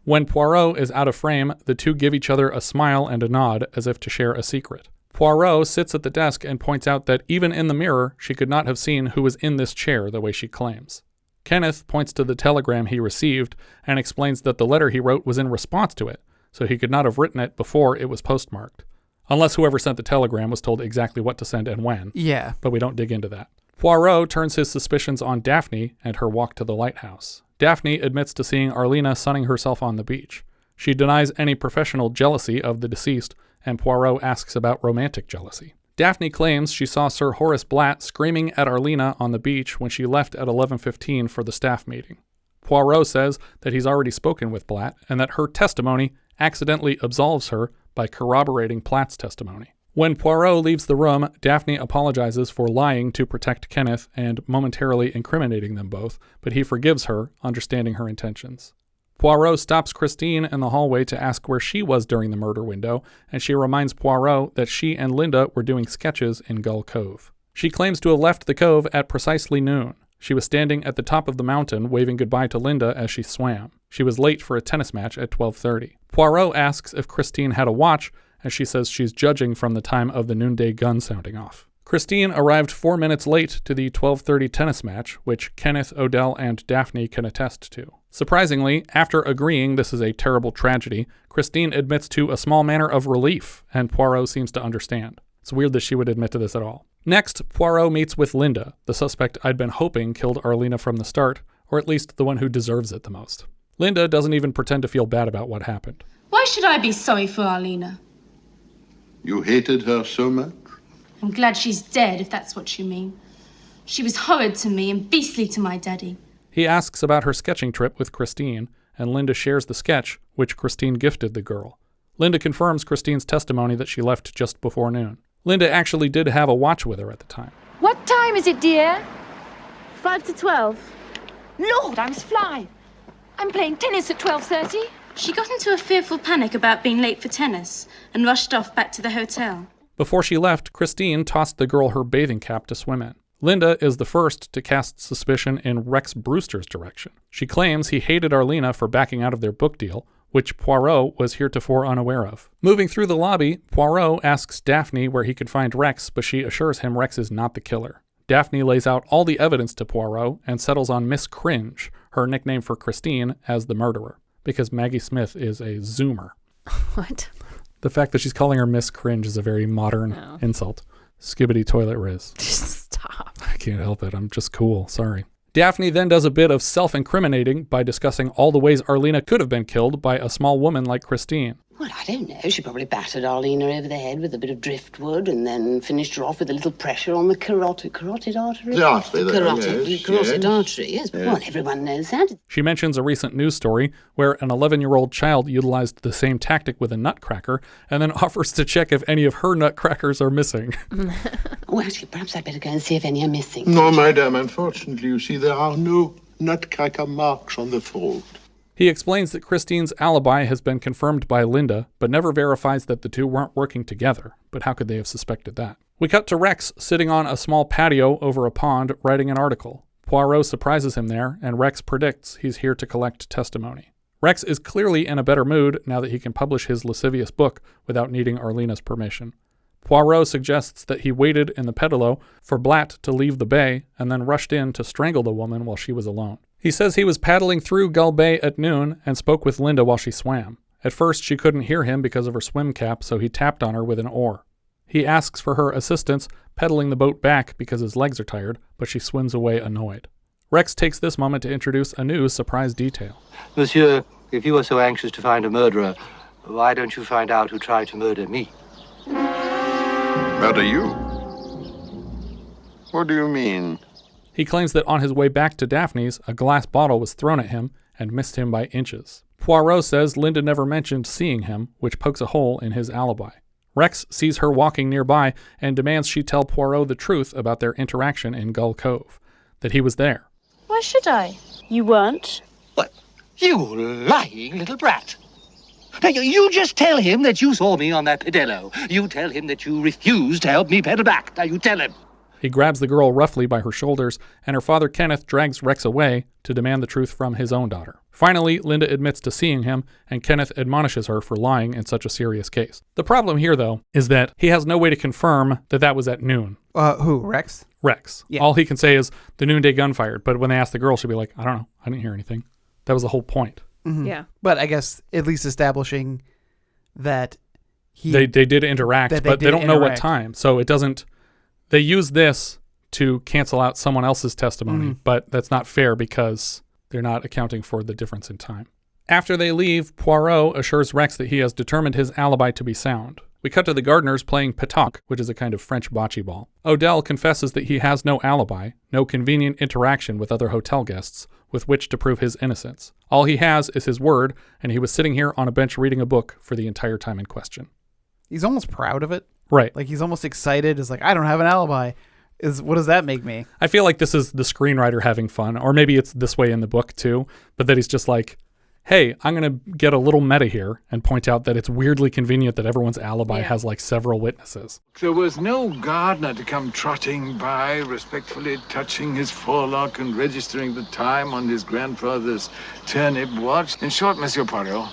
When Poirot is out of frame, the two give each other a smile and a nod as if to share a secret. Poirot sits at the desk and points out that even in the mirror, she could not have seen who was in this chair the way she claims. Kenneth points to the telegram he received and explains that the letter he wrote was in response to it, so he could not have written it before it was postmarked. Unless whoever sent the telegram was told exactly what to send and when. Yeah. But we don't dig into that. Poirot turns his suspicions on Daphne and her walk to the lighthouse. Daphne admits to seeing Arlena sunning herself on the beach. She denies any professional jealousy of the deceased, and Poirot asks about romantic jealousy. Daphne claims she saw Sir Horace Blatt screaming at Arlena on the beach when she left at 11:15 for the staff meeting. Poirot says that he's already spoken with Blatt and that her testimony accidentally absolves her by corroborating Platt's testimony. When Poirot leaves the room, Daphne apologizes for lying to protect Kenneth and momentarily incriminating them both, but he forgives her, understanding her intentions. Poirot stops Christine in the hallway to ask where she was during the murder window, and she reminds Poirot that she and Linda were doing sketches in Gull Cove. She claims to have left the cove at precisely noon. She was standing at the top of the mountain waving goodbye to Linda as she swam. She was late for a tennis match at 12:30. Poirot asks if Christine had a watch, and she says she's judging from the time of the noonday gun sounding off. Christine arrived 4 minutes late to the 12:30 tennis match, which Kenneth, Odell, and Daphne can attest to. Surprisingly, after agreeing this is a terrible tragedy, Christine admits to a small manner of relief, and Poirot seems to understand. It's weird that she would admit to this at all. Next, Poirot meets with Linda, the suspect I'd been hoping killed Arlena from the start, or at least the one who deserves it the most. Linda doesn't even pretend to feel bad about what happened. Why should I be sorry for Arlena? You hated her so much? I'm glad she's dead, if that's what you mean. She was horrid to me and beastly to my daddy. He asks about her sketching trip with Christine, and Linda shares the sketch, which Christine gifted the girl. Linda confirms Christine's testimony that she left just before noon. Linda actually did have a watch with her at the time. What time is it, dear? 5 to 12. Lord, I must fly. I'm playing tennis at 12:30. She got into a fearful panic about being late for tennis and rushed off back to the hotel. Before she left, Christine tossed the girl her bathing cap to swim in. Linda is the first to cast suspicion in Rex Brewster's direction. She claims he hated Arlena for backing out of their book deal, which Poirot was heretofore unaware of. Moving through the lobby, Poirot asks Daphne where he could find Rex, but she assures him Rex is not the killer. Daphne lays out all the evidence to Poirot and settles on Miss Cringe, her nickname for Christine, as the murderer, because Maggie Smith is a Zoomer. What? The fact that she's calling her Miss Cringe is a very modern insult. Skibbity toilet riz. Stop. I can't help it. I'm just cool. Sorry. Daphne then does a bit of self-incriminating by discussing all the ways Arlena could have been killed by a small woman like Christine. Well, I don't know. She probably battered Arlena over the head with a bit of driftwood and then finished her off with a little pressure on the carotid artery? The artery there, carotid artery, yes. But well, everyone knows that. She mentions a recent news story where an 11-year-old child utilized the same tactic with a nutcracker and then offers to check if any of her nutcrackers are missing. Oh, actually, perhaps I'd better go and see if any are missing. No, madam. Unfortunately, you see, there are no nutcracker marks on the throat. He explains that Christine's alibi has been confirmed by Linda, but never verifies that the two weren't working together. But how could they have suspected that? We cut to Rex sitting on a small patio over a pond writing an article. Poirot surprises him there, and Rex predicts he's here to collect testimony. Rex is clearly in a better mood now that he can publish his lascivious book without needing Arlena's permission. Poirot suggests that he waited in the pedalo for Blatt to leave the bay and then rushed in to strangle the woman while she was alone. He says he was paddling through Gull Bay at noon and spoke with Linda while she swam. At first, she couldn't hear him because of her swim cap, so he tapped on her with an oar. He asks for her assistance, pedaling the boat back because his legs are tired, but she swims away annoyed. Rex takes this moment to introduce a new surprise detail. Monsieur, if you are so anxious to find a murderer, why don't you find out who tried to murder me? Murder you? What do you mean? He claims that on his way back to Daphne's, a glass bottle was thrown at him and missed him by inches. Poirot says Linda never mentioned seeing him, which pokes a hole in his alibi. Rex sees her walking nearby and demands she tell Poirot the truth about their interaction in Gull Cove, that he was there. Why should I? You weren't. What? You lying little brat. Now, you just tell him that you saw me on that pedalo. You tell him that you refused to help me pedal back. Now, you tell him. He grabs the girl roughly by her shoulders, and her father Kenneth drags Rex away to demand the truth from his own daughter. Finally, Linda admits to seeing him, and Kenneth admonishes her for lying in such a serious case. The problem here, though, is that he has no way to confirm that that was at noon. Who, Rex? Rex. Yeah. All he can say is the noonday gun fired, but when they ask the girl, she'll be like, I don't know, I didn't hear anything. That was the whole point. Mm-hmm. Yeah. But I guess at least establishing that they did interact, but they don't know what time. So it doesn't... They use this to cancel out someone else's testimony, but that's not fair because they're not accounting for the difference in time. After they leave, Poirot assures Rex that he has determined his alibi to be sound. We cut to the gardeners playing pétanque, which is a kind of French bocce ball. Odell confesses that he has no alibi, no convenient interaction with other hotel guests, with which to prove his innocence. All he has is his word, and he was sitting here on a bench reading a book for the entire time in question. He's almost proud of it. Right. Like he's almost excited. It's like, I don't have an alibi. What does that make me? I feel like this is the screenwriter having fun, or maybe it's this way in the book too, but that he's just like, hey, I'm going to get a little meta here and point out that it's weirdly convenient that everyone's alibi has like several witnesses. There was no gardener to come trotting by, respectfully touching his forelock and registering the time on his grandfather's turnip watch. In short, Monsieur Poirot,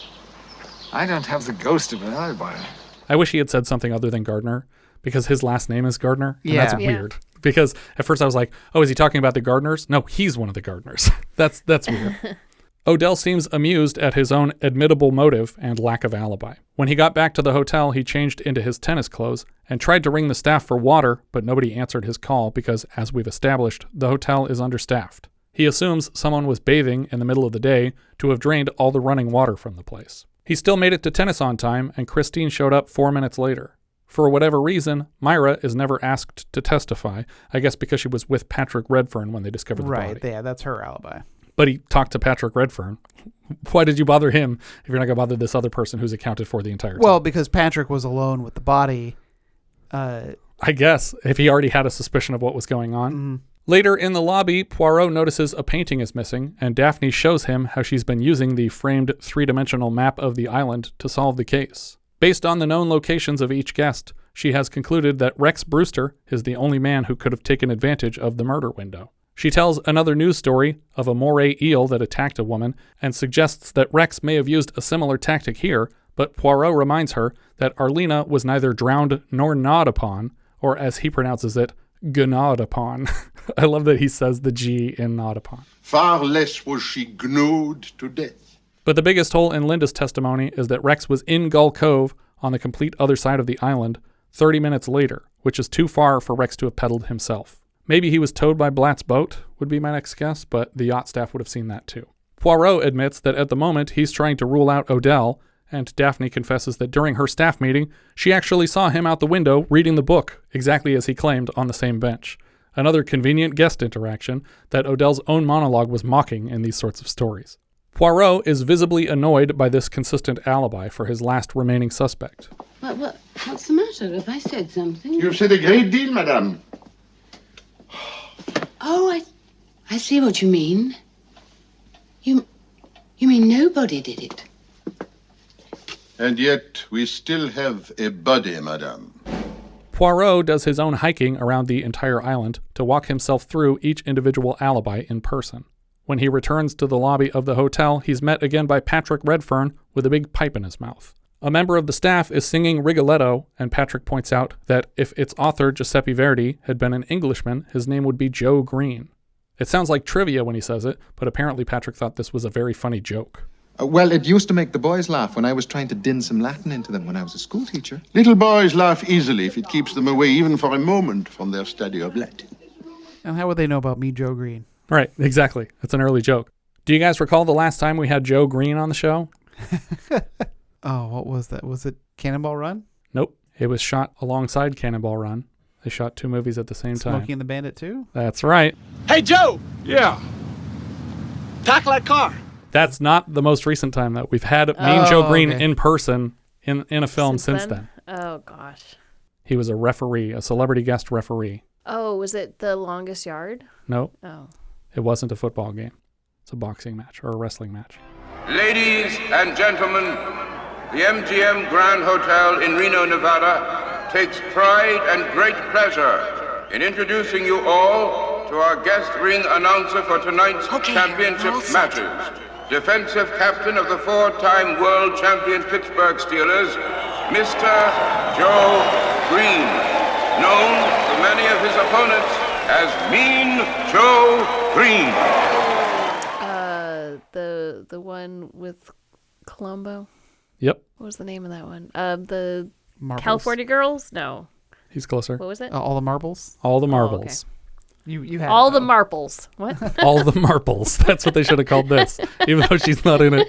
I don't have the ghost of an alibi. I wish he had said something other than Gardner, because his last name is Gardner. And that's weird. Because at first I was like, oh, is he talking about the gardeners? No, he's one of the gardeners. That's weird. Odell seems amused at his own admittable motive and lack of alibi. When he got back to the hotel, he changed into his tennis clothes and tried to ring the staff for water, but nobody answered his call because, as we've established, the hotel is understaffed. He assumes someone was bathing in the middle of the day to have drained all the running water from the place. He still made it to tennis on time, and Christine showed up 4 minutes later. For whatever reason, Myra is never asked to testify, I guess because she was with Patrick Redfern when they discovered the body. Right, yeah, that's her alibi. But he talked to Patrick Redfern. Why did you bother him if you're not going to bother this other person who's accounted for the entire time? Well, because Patrick was alone with the body. I guess, if he already had a suspicion of what was going on. Mm-hmm. Later in the lobby, Poirot notices a painting is missing, and Daphne shows him how she's been using the framed three-dimensional map of the island to solve the case. Based on the known locations of each guest, she has concluded that Rex Brewster is the only man who could have taken advantage of the murder window. She tells another news story of a moray eel that attacked a woman and suggests that Rex may have used a similar tactic here, but Poirot reminds her that Arlena was neither drowned nor gnawed upon, or as he pronounces it, gnawed upon. I love that he says the G in gnawed upon. Far less was she gnawed to death. But the biggest hole in Linda's testimony is that Rex was in Gull Cove on the complete other side of the island 30 minutes later, which is too far for Rex to have pedaled himself. Maybe he was towed by Blatt's boat, would be my next guess, but the yacht staff would have seen that too. Poirot admits that at the moment he's trying to rule out Odell, and Daphne confesses that during her staff meeting, she actually saw him out the window reading the book, exactly as he claimed, on the same bench. Another convenient guest interaction that Odell's own monologue was mocking in these sorts of stories. Poirot is visibly annoyed by this consistent alibi for his last remaining suspect. What's the matter? Have I said something? You've said a great deal, madame. Oh, I see what you mean. You mean nobody did it? And yet we still have a body, madame. Poirot does his own hiking around the entire island to walk himself through each individual alibi in person. When he returns to the lobby of the hotel, he's met again by Patrick Redfern with a big pipe in his mouth. A member of the staff is singing Rigoletto, and Patrick points out that if its author, Giuseppe Verdi, had been an Englishman, his name would be Joe Green. It sounds like trivia when he says it, but apparently Patrick thought this was a very funny joke. Well, it used to make the boys laugh when I was trying to din some Latin into them when I was a school teacher. Little boys laugh easily if it keeps them away even for a moment from their study of Latin. And how would they know about me, Joe Green? Right, exactly. It's an early joke. Do you guys recall the last time we had Joe Green on the show? Oh, what was that? Was it Cannonball Run? Nope. It was shot alongside Cannonball Run. They shot two movies at the same time. Smokey and the Bandit 2? That's right. Hey, Joe! Yeah? Tackle that car. That's not the most recent time that we've had Mean Joe Green in person in a film since then. Oh, gosh. He was a referee, a celebrity guest referee. Oh, was it The Longest Yard? No. Oh. It wasn't a football game. It's a boxing match or a wrestling match. Ladies and gentlemen, the MGM Grand Hotel in Reno, Nevada takes pride and great pleasure in introducing you all to our guest ring announcer for tonight's championship matches. Defensive captain of the four-time world champion Pittsburgh Steelers, Mr. Joe Green, known to many of his opponents as Mean Joe Green. The one with Columbo? Yep. What was the name of that one? The Marbles. California Girls? No. He's closer. What was it? All the Marbles? All the Marbles. Okay. You had all the Marbles. What? All the Marbles. That's what they should have called this, even though she's not in it.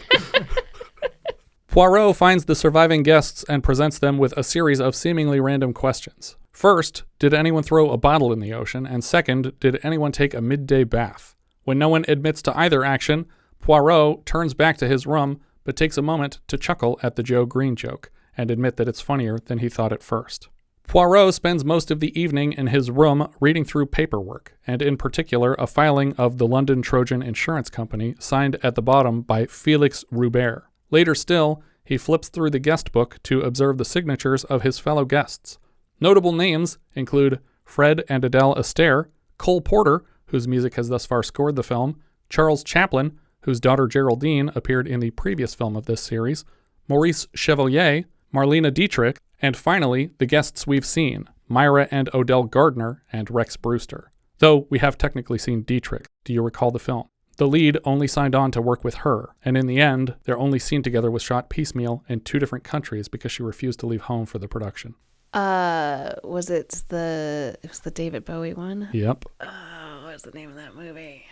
Poirot finds the surviving guests and presents them with a series of seemingly random questions. First, did anyone throw a bottle in the ocean? And second, did anyone take a midday bath? When no one admits to either action, Poirot turns back to his room, but takes a moment to chuckle at the Joe Green joke and admit that it's funnier than he thought at first. Poirot spends most of the evening in his room reading through paperwork, and in particular a filing of the London Trojan Insurance Company signed at the bottom by Felix Rubert. Later still, he flips through the guest book to observe the signatures of his fellow guests. Notable names include Fred and Adele Astaire, Cole Porter, whose music has thus far scored the film, Charles Chaplin, whose daughter Geraldine appeared in the previous film of this series, Maurice Chevalier, Marlene Dietrich, and finally, the guests we've seen, Myra and Odell Gardner and Rex Brewster. Though we have technically seen Dietrich. Do you recall the film? The lead only signed on to work with her, and in the end, their only scene together was shot piecemeal in 2 different countries because she refused to leave home for the production. It was the David Bowie one? Yep. What was the name of that movie?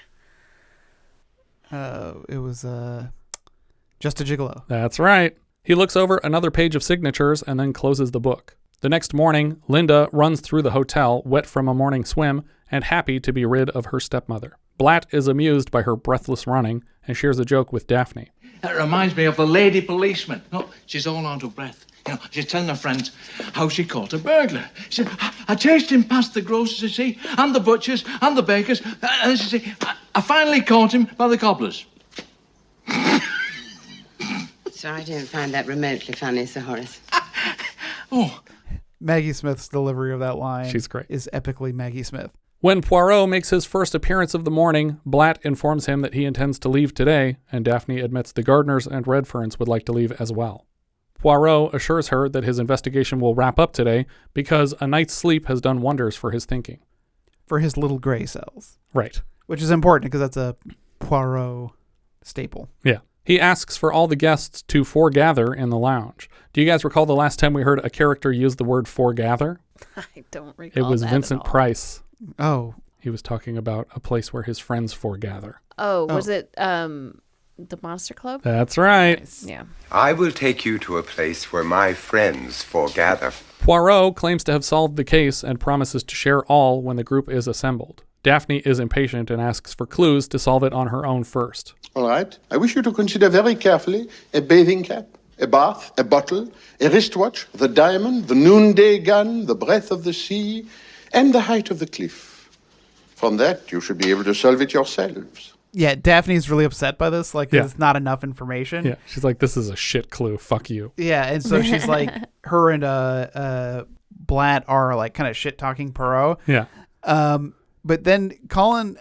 It was Just a Gigolo. That's right. He looks over another page of signatures and then closes the book. The next morning, Linda runs through the hotel, wet from a morning swim, and happy to be rid of her stepmother. Blatt is amused by her breathless running and shares a joke with Daphne. That reminds me of the lady policeman. No, she's all out of breath. She's telling her friends how she caught a burglar. She said, I chased him past the grocers, you see, and the butchers, and the bakers, and she said, I finally caught him by the cobblers. So I don't find that remotely funny, Sir Horace. Maggie Smith's delivery of that line She's great. Is epically Maggie Smith. When Poirot makes his first appearance of the morning, Blatt informs him that he intends to leave today, and Daphne admits the Gardners and Redferns would like to leave as well. Poirot assures her that his investigation will wrap up today because a night's sleep has done wonders for his thinking. For his little gray cells. Right. Which is important because that's a Poirot staple. Yeah. He asks for all the guests to foregather in the lounge. Do you guys recall the last time we heard a character use the word foregather? I don't recall It was that Vincent at all. Price. Oh. He was talking about a place where his friends foregather. Oh, was it the Monster Club? That's right. Nice. Yeah. I will take you to a place where my friends foregather. Poirot claims to have solved the case and promises to share all when the group is assembled. Daphne is impatient and asks for clues to solve it on her own first. All right. I wish you to consider very carefully a bathing cap, a bath, a bottle, a wristwatch, the diamond, the noonday gun, the breadth of the sea, and the height of the cliff. From that, you should be able to solve it yourselves. Yeah, Daphne's really upset by this. Like, it's not enough information. Yeah, she's like, this is a shit clue. Fuck you. Yeah, and so she's like, her and Blatt are like kind of shit-talking Poirot. Yeah. But then Colin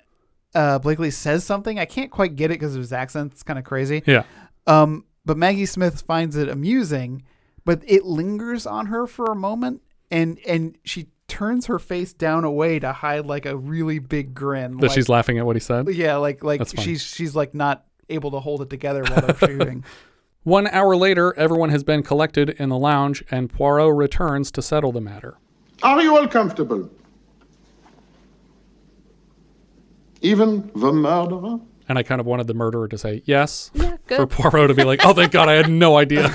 Blakely says something. I can't quite get it because of his accent. It's kind of crazy. Yeah. But Maggie Smith finds it amusing, but it lingers on her for a moment, and she turns her face down away to hide like a really big grin. That she's laughing at what he said? Yeah, like she's like not able to hold it together while they're shooting. 1 hour later, everyone has been collected in the lounge, and Poirot returns to settle the matter. Are you all comfortable? Even the murderer? And I kind of wanted the murderer to say yes. Yeah, good. For Poirot to be like, oh, thank God, I had no idea.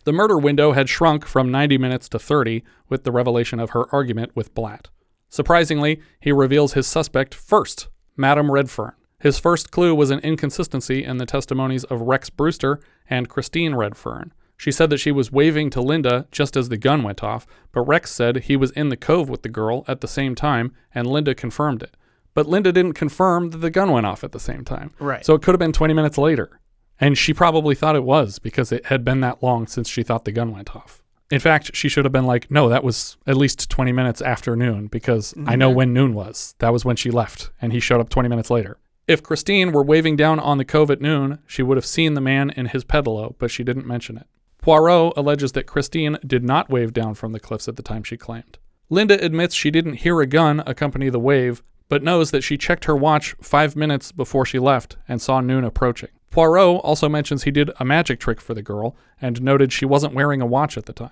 The murder window had shrunk from 90 minutes to 30 with the revelation of her argument with Blatt. Surprisingly, he reveals his suspect first, Madame Redfern. His first clue was an inconsistency in the testimonies of Rex Brewster and Christine Redfern. She said that she was waving to Linda just as the gun went off, but Rex said he was in the cove with the girl at the same time, and Linda confirmed it. But Linda didn't confirm that the gun went off at the same time. Right. So it could have been 20 minutes later. And she probably thought it was because it had been that long since she thought the gun went off. In fact, she should have been like, no, that was at least 20 minutes after noon because I know when noon was. That was when she left, and he showed up 20 minutes later. If Christine were waving down on the cove at noon, she would have seen the man in his pedalo, but she didn't mention it. Poirot alleges that Christine did not wave down from the cliffs at the time she claimed. Linda admits she didn't hear a gun accompany the wave, but knows that she checked her watch 5 minutes before she left and saw noon approaching. Poirot also mentions he did a magic trick for the girl and noted she wasn't wearing a watch at the time.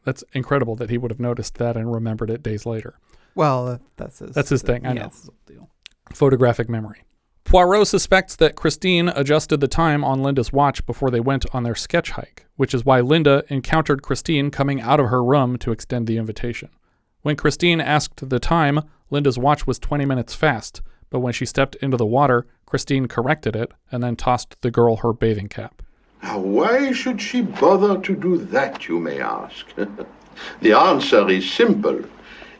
That's incredible that he would have noticed that and remembered it days later. Well, that's his thing, I know. That's his deal. Photographic memory. Poirot suspects that Christine adjusted the time on Linda's watch before they went on their sketch hike, which is why Linda encountered Christine coming out of her room to extend the invitation. When Christine asked the time, Linda's watch was 20 minutes fast, but when she stepped into the water, Christine corrected it and then tossed the girl her bathing cap. Now, why should she bother to do that, you may ask? The answer is simple.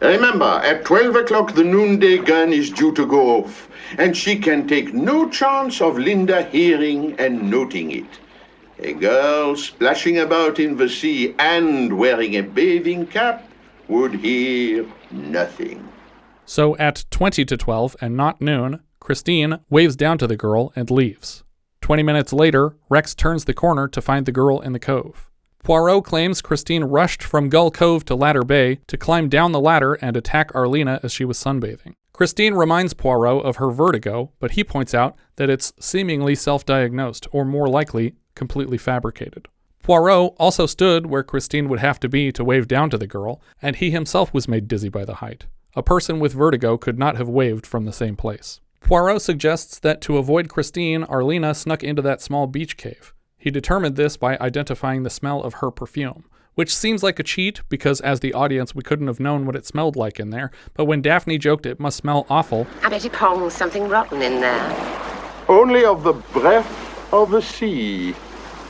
Remember, at 12 o'clock the noonday gun is due to go off, and she can take no chance of Linda hearing and noting it. A girl splashing about in the sea and wearing a bathing cap would hear nothing. So at 20 to 12 and not noon, Christine waves down to the girl and leaves. 20 minutes later, Rex turns the corner to find the girl in the cove. Poirot claims Christine rushed from Gull Cove to Ladder Bay to climb down the ladder and attack Arlena as she was sunbathing. Christine reminds Poirot of her vertigo, but he points out that it's seemingly self-diagnosed, or more likely, completely fabricated. Poirot also stood where Christine would have to be to wave down to the girl, and he himself was made dizzy by the height. A person with vertigo could not have waved from the same place. Poirot suggests that to avoid Christine, Arlena snuck into that small beach cave. He determined this by identifying the smell of her perfume, which seems like a cheat because as the audience we couldn't have known what it smelled like in there, but when Daphne joked it must smell awful, I bet he ponged something rotten in there. Only of the breath of the sea.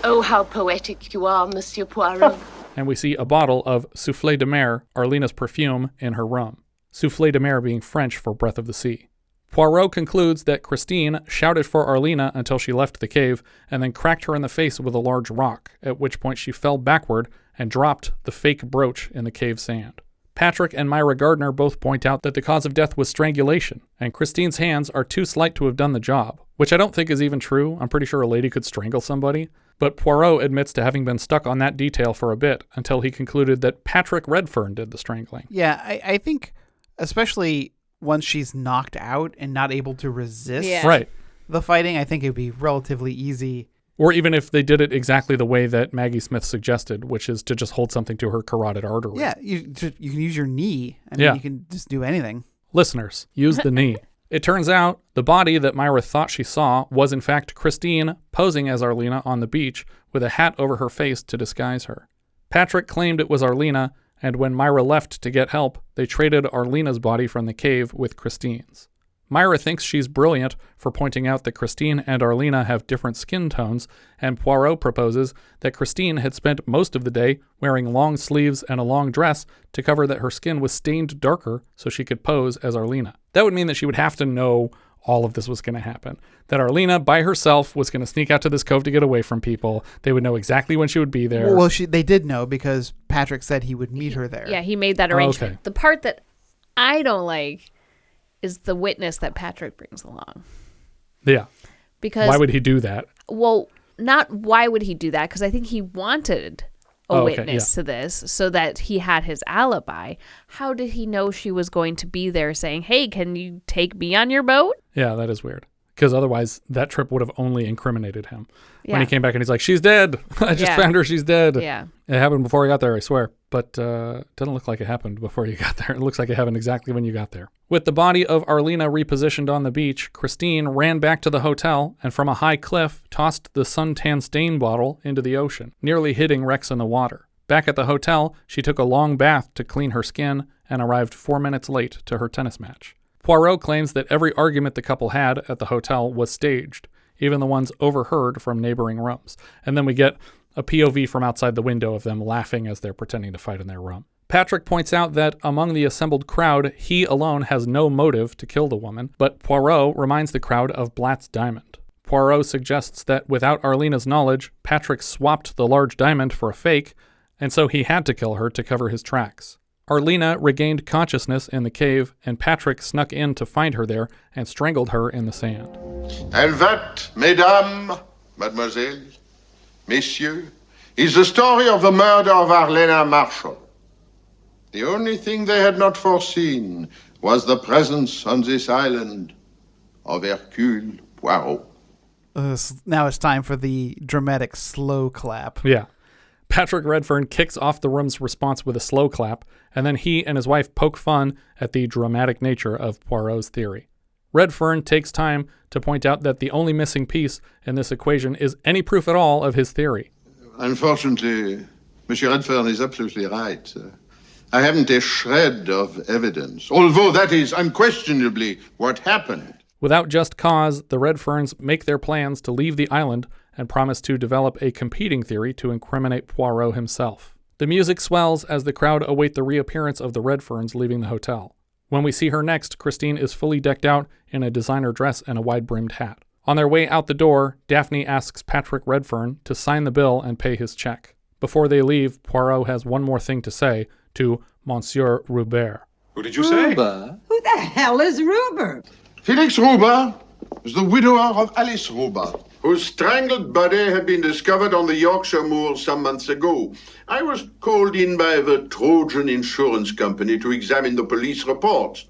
Oh, how poetic you are, Monsieur Poirot. and we see a bottle of Soufflé de Mer, Arlena's perfume, in her rum. Soufflé de Mer being French for breath of the sea. Poirot concludes that Christine shouted for Arlena until she left the cave and then cracked her in the face with a large rock, at which point she fell backward and dropped the fake brooch in the cave sand. Patrick and Myra Gardner both point out that the cause of death was strangulation, and Christine's hands are too slight to have done the job, which I don't think is even true. I'm pretty sure a lady could strangle somebody. But Poirot admits to having been stuck on that detail for a bit until he concluded that Patrick Redfern did the strangling. Yeah, I think especially once she's knocked out and not able to resist the fighting, I think it'd be relatively easy. Or even if they did it exactly the way that Maggie Smith suggested, which is to just hold something to her carotid artery. Yeah, you can use your knee. I mean, you can just do anything. Listeners, use the knee. It turns out the body that Myra thought she saw was in fact Christine posing as Arlena on the beach with a hat over her face to disguise her. Patrick claimed it was Arlena, and when Myra left to get help, they traded Arlena's body from the cave with Christine's. Myra thinks she's brilliant for pointing out that Christine and Arlena have different skin tones, and Poirot proposes that Christine had spent most of the day wearing long sleeves and a long dress to cover that her skin was stained darker so she could pose as Arlena. That would mean that she would have to know all of this was going to happen. That Arlena by herself was going to sneak out to this cove to get away from people. They would know exactly when she would be there. Well, they did know because Patrick said he would meet her there. Yeah, he made that arrangement. Okay. The part that I don't like is the witness that Patrick brings along. Yeah. Because why would he do that? Well, not why would he do that, because I think he wanted a witness to this so that he had his alibi. How did he know she was going to be there saying, hey, can you take me on your boat? Yeah, that is weird. Because otherwise, that trip would have only incriminated him. When he came back and he's like, she's dead. I just found her. She's dead. Yeah. It happened before I got there, I swear. But it doesn't look like it happened before you got there. It looks like it happened exactly when you got there. With the body of Arlena repositioned on the beach, Christine ran back to the hotel and from a high cliff tossed the suntan stain bottle into the ocean, nearly hitting Rex in the water. Back at the hotel, she took a long bath to clean her skin and arrived 4 minutes late to her tennis match. Poirot claims that every argument the couple had at the hotel was staged, even the ones overheard from neighboring rooms. And then we get a POV from outside the window of them laughing as they're pretending to fight in their room. Patrick points out that among the assembled crowd, he alone has no motive to kill the woman, but Poirot reminds the crowd of Blatt's diamond. Poirot suggests that without Arlena's knowledge, Patrick swapped the large diamond for a fake, and so he had to kill her to cover his tracks. Arlena regained consciousness in the cave, and Patrick snuck in to find her there and strangled her in the sand. And that, mesdames, mademoiselles, messieurs, is the story of the murder of Arlena Marshall. The only thing they had not foreseen was the presence on this island of Hercule Poirot. Now it's time for the dramatic slow clap. Yeah. Patrick Redfern kicks off the room's response with a slow clap, and then he and his wife poke fun at the dramatic nature of Poirot's theory. Redfern takes time to point out that the only missing piece in this equation is any proof at all of his theory. Unfortunately, Monsieur Redfern is absolutely right. I haven't a shred of evidence, although that is unquestionably what happened. Without just cause, the Redferns make their plans to leave the island and promise to develop a competing theory to incriminate Poirot himself. The music swells as the crowd await the reappearance of the Redferns leaving the hotel. When we see her next, Christine is fully decked out in a designer dress and a wide-brimmed hat. On their way out the door, Daphne asks Patrick Redfern to sign the bill and pay his check. Before they leave, Poirot has one more thing to say to Monsieur Rubert. Who did you say? Who the hell is Ruber? Felix Ruber was the widower of Alice Ruber, whose strangled body had been discovered on the Yorkshire moors some months ago. I was called in by the Trojan Insurance Company to examine the police reports.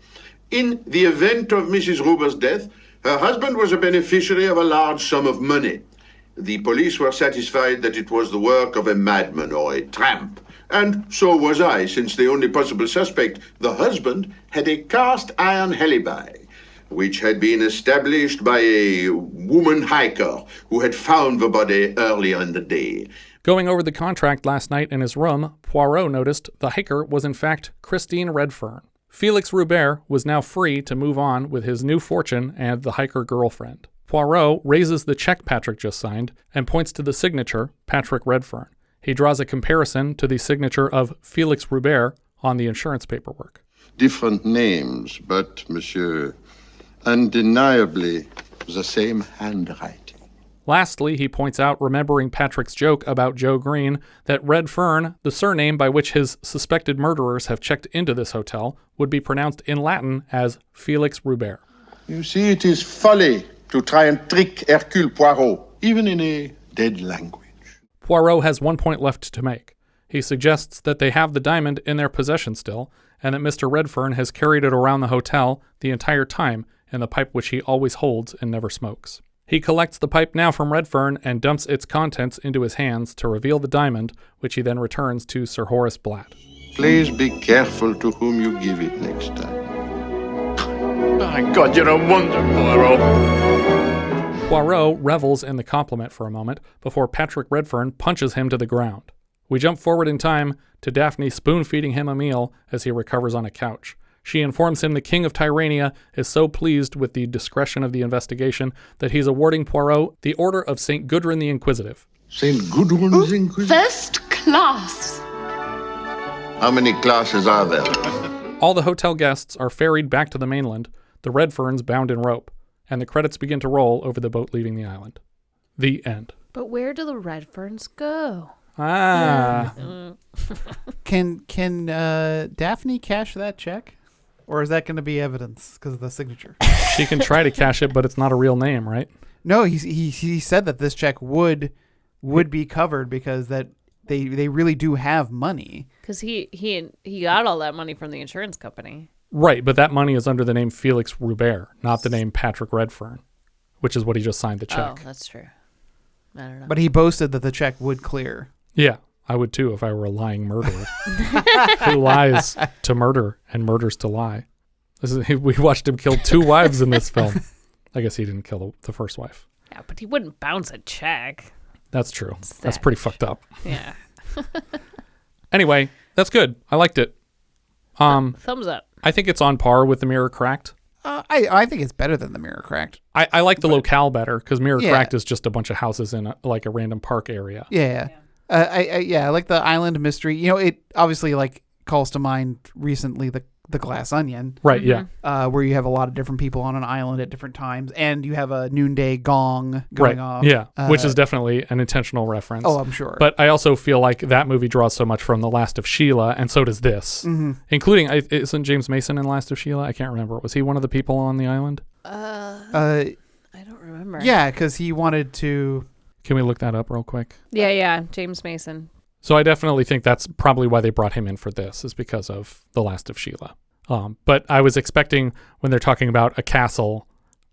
In the event of Mrs. Ruber's death, her husband was a beneficiary of a large sum of money. The police were satisfied that it was the work of a madman or a tramp. And so was I, since the only possible suspect, the husband, had a cast iron alibi, which had been established by a woman hiker who had found the body earlier in the day. Going over the contract last night in his room, Poirot noticed the hiker was in fact Christine Redfern. Felix Rubert was now free to move on with his new fortune and the hiker girlfriend. Poirot raises the check Patrick just signed and points to the signature, Patrick Redfern. He draws a comparison to the signature of Felix Rubert on the insurance paperwork. Different names, but, monsieur, undeniably the same handwriting. Lastly, he points out, remembering Patrick's joke about Joe Green, that Redfern, the surname by which his suspected murderers have checked into this hotel, would be pronounced in Latin as Felix Rubert. You see, it is folly to try and trick Hercule Poirot, even in a dead language. Poirot has 1 point left to make. He suggests that they have the diamond in their possession still, and that Mr. Redfern has carried it around the hotel the entire time in the pipe which he always holds and never smokes. He collects the pipe now from Redfern and dumps its contents into his hands to reveal the diamond, which he then returns to Sir Horace Blatt. Please be careful to whom you give it next time. My God, you're a wonder, Poirot. Poirot revels in the compliment for a moment before Patrick Redfern punches him to the ground. We jump forward in time to Daphne spoon-feeding him a meal as he recovers on a couch. She informs him the King of Tyrrhenia is so pleased with the discretion of the investigation that he's awarding Poirot the Order of St. Gudrun the Inquisitive. St. Gudrun's Inquisitive? First class. How many classes are there? All the hotel guests are ferried back to the mainland, the Redferns bound in rope, and the credits begin to roll over the boat leaving the island. The end. But where do the Redferns go? Can Daphne cash that check? Or is that going to be evidence because of the signature? She can try to cash it, but it's not a real name, right? No, he said that this check would be covered because that they really do have money. Because he got all that money from the insurance company. Right, but that money is under the name Felix Rubert, not the name Patrick Redfern, which is what he just signed the check. Oh, that's true. I don't know. But he boasted that the check would clear. Yeah, I would too if I were a lying murderer who lies to murder and murders to lie. We watched him kill 2 wives in this film. I guess he didn't kill the first wife. Yeah, but he wouldn't bounce a check. That's true. That's pretty fucked up. Yeah. Anyway, that's good. I liked it. Thumbs up. I think it's on par with The Mirror Cracked. I think it's better than The Mirror Cracked. I like the locale better because Mirror Cracked is just a bunch of houses in a random park area. Yeah. I like the island mystery. You know, it obviously calls to mind recently the Glass Onion. Right, yeah. Where you have a lot of different people on an island at different times, and you have a noonday gong going off. Yeah, which is definitely an intentional reference. Oh, I'm sure. But I also feel like that movie draws so much from The Last of Sheila, and so does this. Mm-hmm. Including, isn't James Mason in Last of Sheila? I can't remember. Was he one of the people on the island? I don't remember. Yeah, because he wanted to... Can we look that up real quick? Yeah, James Mason. So I definitely think that's probably why they brought him in for this, is because of The Last of Sheila. But I was expecting when they're talking about a castle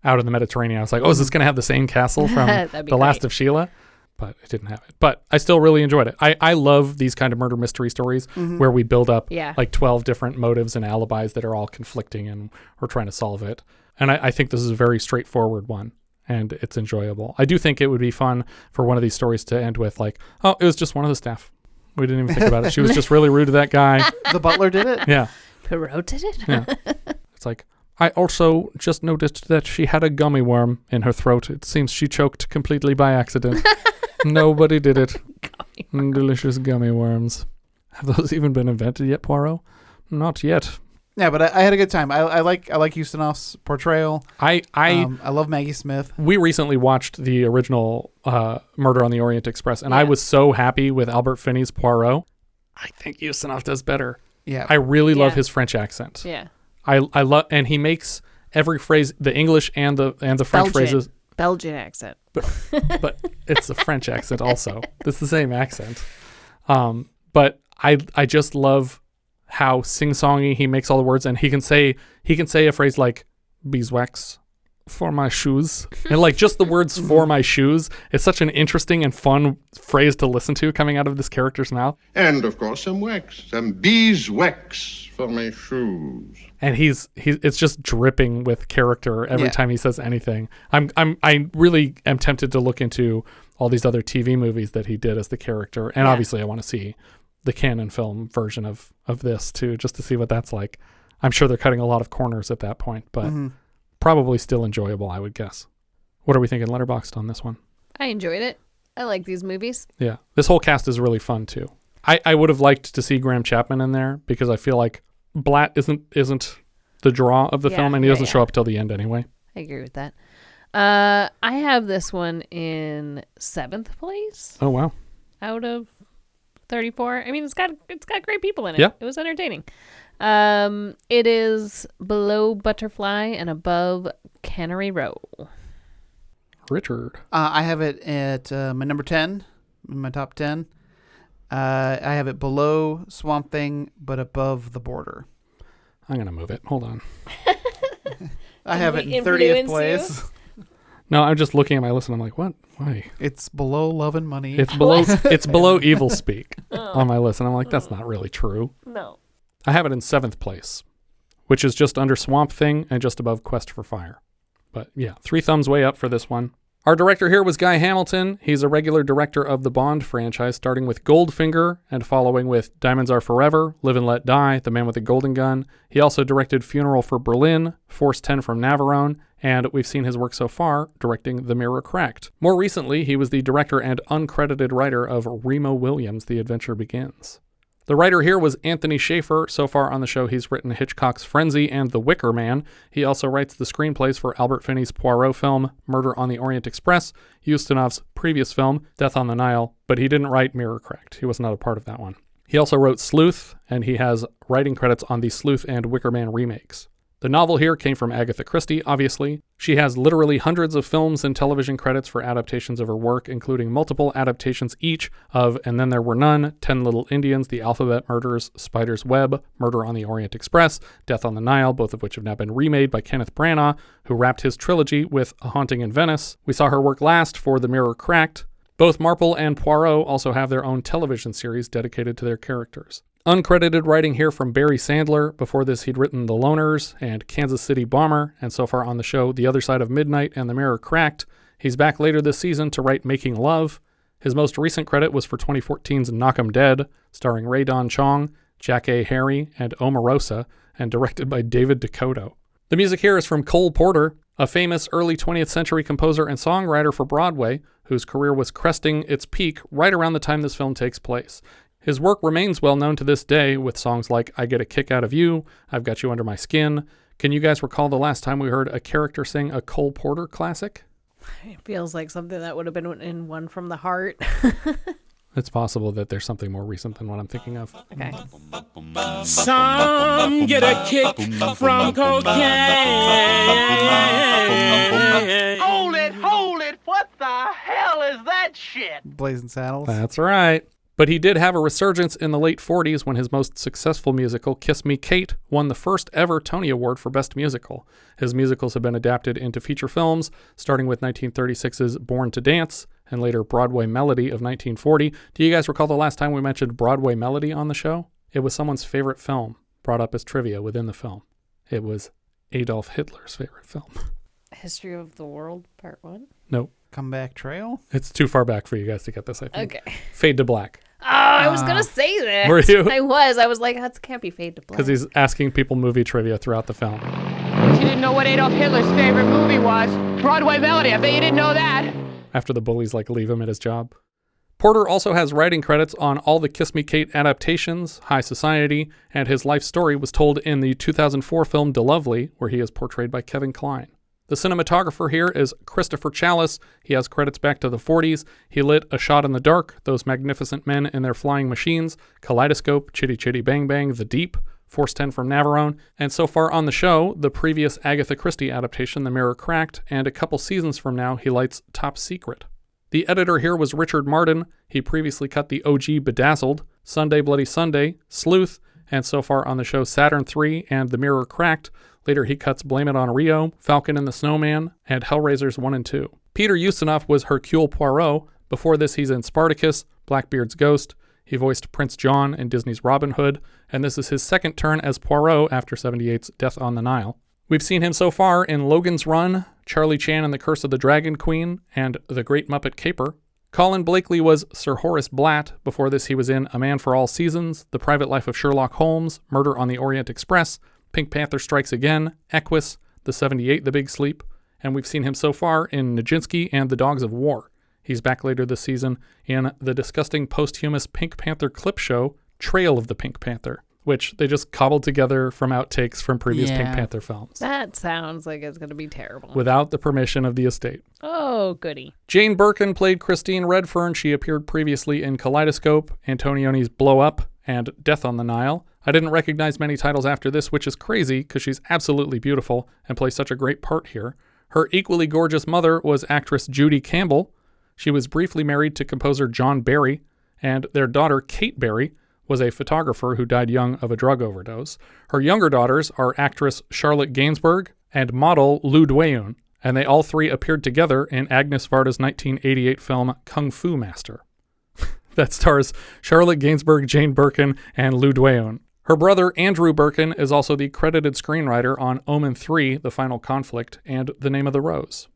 out in the Mediterranean, I was like, oh, is this going to have the same castle from The Last of Sheila? But it didn't have it. But I still really enjoyed it. I love these kind of murder mystery stories where we build up 12 different motives and alibis that are all conflicting and we're trying to solve it. And I think this is a very straightforward one. And it's enjoyable. I do think it would be fun for one of these stories to end with it was just one of the staff. We didn't even think about it. She was just really rude to that guy. The butler did it? Yeah. Poirot did it? Yeah. It's like, I also just noticed that she had a gummy worm in her throat. It seems she choked completely by accident. Nobody did it. Delicious gummy worms. Have those even been invented yet, Poirot? Not yet. Yeah, but I had a good time. I like Ustinov's portrayal. I love Maggie Smith. We recently watched the original Murder on the Orient Express, and I was so happy with Albert Finney's Poirot. I think Ustinov does better. Yeah, I really love his French accent. Yeah, I love, and he makes every phrase, the English and the French phrases. Belgian accent, but it's a French accent also. It's the same accent. But I just love how sing-songy he makes all the words, and he can say a phrase like beeswax for my shoes, and like just the words for my shoes. It's such an interesting and fun phrase to listen to coming out of this character's mouth. And of course some beeswax for my shoes. And it's just dripping with character every time he says anything. I really am tempted to look into all these other TV movies that he did as the character, and obviously I want to see the canon film version of this too, just to see what that's like. I'm sure they're cutting a lot of corners at that point, but probably still enjoyable, I would guess. What are we thinking Letterboxd on this one? I enjoyed it. I like these movies. Yeah, this whole cast is really fun too. I would have liked to see Graham Chapman in there because I feel like Blatt isn't the draw of the film, and he doesn't show up till the end anyway. I agree with that. I have this one in 7th place. Oh wow! Out of 34. I mean, it's got great people in it. Yeah. It was entertaining. It is below Butterfly and above Cannery Row. Richard. I have it at my number 10, in my top 10. I have it below Swamp Thing, but above The Border. I'm going to move it. Hold on. I have it in 30th place. No, I'm just looking at my list and I'm like, what? Why? It's below Love and Money. It's below Evil Speak on my list. And I'm like, that's not really true. No. I have it in 7th place, which is just under Swamp Thing and just above Quest for Fire. But yeah, 3 thumbs way up for this one. Our director here was Guy Hamilton. He's a regular director of the Bond franchise, starting with Goldfinger and following with Diamonds Are Forever, Live and Let Die, The Man with the Golden Gun. He also directed Funeral for Berlin, Force 10 from Navarone, and we've seen his work so far directing The Mirror Cracked. More recently, he was the director and uncredited writer of Remo Williams' The Adventure Begins. The writer here was Anthony Shaffer. So far on the show, he's written Hitchcock's Frenzy and The Wicker Man. He also writes the screenplays for Albert Finney's Poirot film, Murder on the Orient Express, Ustinov's previous film, Death on the Nile, but he didn't write Mirror Cracked. He was not a part of that one. He also wrote Sleuth, and he has writing credits on the Sleuth and Wicker Man remakes. The novel here came from Agatha Christie, obviously. She has literally hundreds of films and television credits for adaptations of her work, including multiple adaptations each of And Then There Were None, 10 Little Indians, The Alphabet Murders, Spider's Web, Murder on the Orient Express, Death on the Nile, both of which have now been remade by Kenneth Branagh, who wrapped his trilogy with A Haunting in Venice. We saw her work last for The Mirror Cracked. Both Marple and Poirot also have their own television series dedicated to their characters. Uncredited writing here from Barry Sandler. Before this, he'd written The Loners and Kansas City Bomber, and so far on the show, The Other Side of Midnight and The Mirror Cracked. He's back later this season to write Making Love. His most recent credit was for 2014's Knock 'em Dead, starring Ray Don Chong, Jack A. Harry, and Omarosa, and directed by David Dakota. The music here is from Cole Porter, a famous early 20th century composer and songwriter for Broadway, whose career was cresting its peak right around the time this film takes place. His work remains well known to this day with songs like I Get a Kick Out of You, I've Got You Under My Skin. Can you guys recall the last time we heard a character sing a Cole Porter classic? It feels like something that would have been in One from the Heart. It's possible that there's something more recent than what I'm thinking of. Okay. Some get a kick from cocaine. Hold it! What the hell is that shit? Blazing Saddles. That's right. But he did have a resurgence in the late 40s when his most successful musical, Kiss Me Kate, won the first ever Tony Award for Best Musical. His musicals have been adapted into feature films, starting with 1936's Born to Dance, and later Broadway Melody of 1940. Do you guys recall the last time we mentioned Broadway Melody on the show? It was someone's favorite film, brought up as trivia within the film. It was Adolf Hitler's favorite film. History of the World, Part 1? Nope. Comeback Trail? It's too far back for you guys to get this, I think. Okay. Fade to Black. Oh, I was going to say that. Were you? I was like, that can't be Fade to Black. Because he's asking people movie trivia throughout the film. You didn't know what Adolf Hitler's favorite movie was. Broadway Melody. I bet you didn't know that. After the bullies leave him at his job. Porter also has writing credits on all the Kiss Me Kate adaptations, High Society, and his life story was told in the 2004 film DeLovely, where he is portrayed by Kevin Kline. The cinematographer here is Christopher Chalice. He has credits back to the 40s. He lit A Shot in the Dark, Those Magnificent Men in Their Flying Machines, Kaleidoscope, Chitty Chitty Bang Bang, The Deep, Force 10 from Navarone, and so far on the show, the previous Agatha Christie adaptation, The Mirror Cracked, and a couple seasons from now, he lights Top Secret. The editor here was Richard Martin. He previously cut the OG Bedazzled, Sunday Bloody Sunday, Sleuth, and so far on the show Saturn III and The Mirror Cracked. Later he cuts Blame It on Rio, Falcon and the Snowman, and Hellraisers 1 and 2. Peter Ustinov was Hercule Poirot. Before this he's in Spartacus, Blackbeard's Ghost. He voiced Prince John in Disney's Robin Hood, and this is his second turn as Poirot after 78's Death on the Nile. We've seen him so far in Logan's Run, Charlie Chan and the Curse of the Dragon Queen, and The Great Muppet Caper. Colin Blakely was Sir Horace Blatt. Before this, he was in A Man for All Seasons, The Private Life of Sherlock Holmes, Murder on the Orient Express, Pink Panther Strikes Again, Equus, The 78, The Big Sleep, and we've seen him so far in Nijinsky and The Dogs of War. He's back later this season in the disgusting posthumous Pink Panther clip show, Trail of the Pink Panther, which they just cobbled together from outtakes from previous Pink Panther films. That sounds like it's going to be terrible. Without the permission of the estate. Oh, goody. Jane Birkin played Christine Redfern. She appeared previously in Kaleidoscope, Antonioni's Blow Up, and Death on the Nile. I didn't recognize many titles after this, which is crazy because she's absolutely beautiful and plays such a great part here. Her equally gorgeous mother was actress Judy Campbell. She was briefly married to composer John Barry, and their daughter, Kate Barry, was a photographer who died young of a drug overdose. Her younger daughters are actress Charlotte Gainsbourg and model Lou Dweyoun, and they all three appeared together in Agnes Varda's 1988 film Kung Fu Master. That stars Charlotte Gainsbourg, Jane Birkin, and Lou Dweyoun. Her brother, Andrew Birkin, is also the credited screenwriter on Omen 3, The Final Conflict, and The Name of the Rose.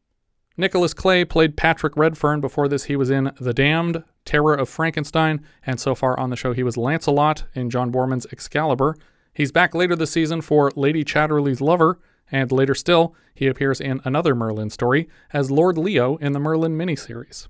Nicholas Clay played Patrick Redfern. Before this, he was in The Damned, Terror of Frankenstein, and so far on the show, he was Lancelot in John Boorman's Excalibur. He's back later this season for Lady Chatterley's Lover, and later still, he appears in another Merlin story as Lord Leo in the Merlin miniseries.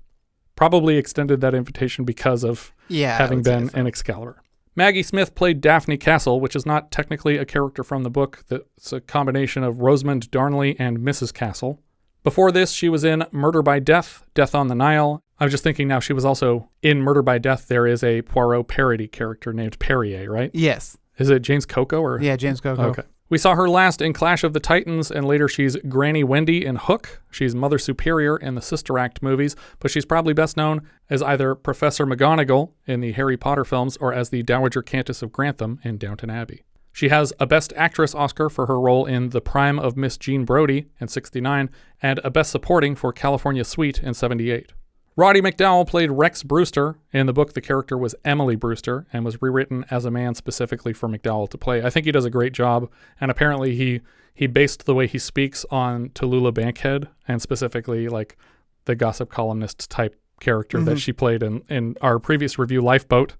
Probably extended that invitation because of having been in Excalibur. Maggie Smith played Daphne Castle, which is not technically a character from the book. It's a combination of Rosamund Darnley and Mrs. Castle. Before this, she was in Murder by Death, Death on the Nile. I was just thinking now she was also in Murder by Death. There is a Poirot parody character named Perrier, right? Yes. Is it James Coco? Or? Yeah, James Coco. Okay. We saw her last in Clash of the Titans, and later she's Granny Wendy in Hook. She's Mother Superior in the Sister Act movies, but she's probably best known as either Professor McGonagall in the Harry Potter films or as the Dowager Countess of Grantham in Downton Abbey. She has a Best Actress Oscar for her role in The Prime of Miss Jean Brodie in 1969, and a Best Supporting for California Suite in 1978. Roddy McDowall played Rex Brewster. In the book, the character was Emily Brewster and was rewritten as a man specifically for McDowall to play. I think he does a great job, and apparently he based the way he speaks on Tallulah Bankhead, and specifically like the gossip columnist type character that she played in our previous review, Lifeboat.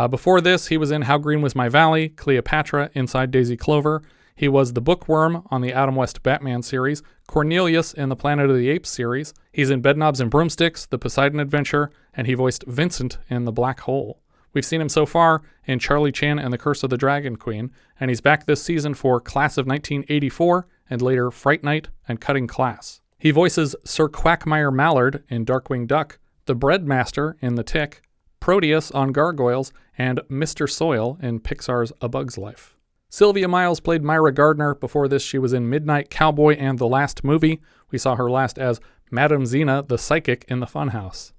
Before this, he was in How Green Was My Valley, Cleopatra, Inside Daisy Clover. He was the Bookworm on the Adam West Batman series, Cornelius in the Planet of the Apes series. He's in Bedknobs and Broomsticks, The Poseidon Adventure, and he voiced Vincent in The Black Hole. We've seen him so far in Charlie Chan and the Curse of the Dragon Queen, and he's back this season for Class of 1984, and later Fright Night and Cutting Class. He voices Sir Quagmire Mallard in Darkwing Duck, the Breadmaster in The Tick, Proteus on Gargoyles, and Mr. Soil in Pixar's A Bug's Life. Sylvia Miles played Myra Gardner. Before this, she was in Midnight Cowboy and The Last Movie. We saw her last as Madame Zena, the Psychic in The Funhouse.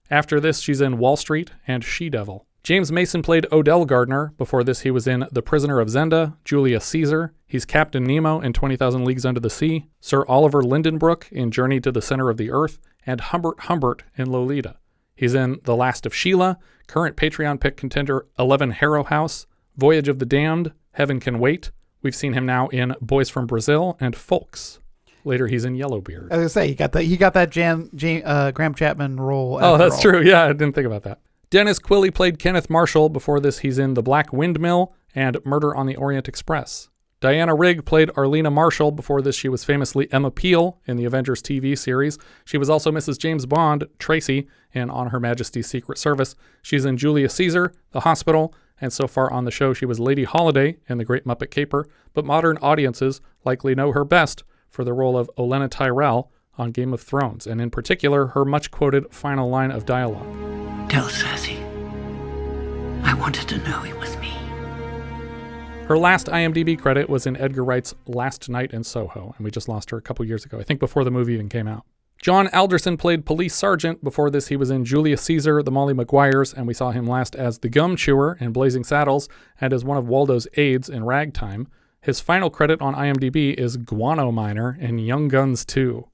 After this, she's in Wall Street and She-Devil. James Mason played Odell Gardner. Before this, he was in The Prisoner of Zenda, Julius Caesar. He's Captain Nemo in 20,000 Leagues Under the Sea, Sir Oliver Lindenbrook in Journey to the Center of the Earth, and Humbert in Lolita. He's in The Last of Sheila, current Patreon pick contender 11 Harrow House, Voyage of the Damned, Heaven Can Wait. We've seen him now in Boys from Brazil and Folks. Later, he's in Yellowbeard. I was going to say, he got that Graham Chapman role. Oh, that's true. Yeah, I didn't think about that. Denis Quilley played Kenneth Marshall. Before this, he's in The Black Windmill and Murder on the Orient Express. Diana Rigg played Arlena Marshall. Before this, she was famously Emma Peel in the Avengers TV series. She was also Mrs. James Bond, Tracy, in On Her Majesty's Secret Service. She's in Julius Caesar, The Hospital, and so far on the show, she was Lady Holiday in The Great Muppet Caper, but modern audiences likely know her best for the role of Olenna Tyrell on Game of Thrones, and in particular, her much-quoted final line of dialogue. Tell Cersei, I wanted to know it was me. Her last IMDb credit was in Edgar Wright's Last Night in Soho, and we just lost her a couple years ago, I think before the movie even came out. John Alderson played Police Sergeant. Before this, he was in Julius Caesar, The Molly Maguires, and we saw him last as the Gum Chewer in Blazing Saddles and as one of Waldo's aides in Ragtime. His final credit on IMDb is Guano Miner in Young Guns 2.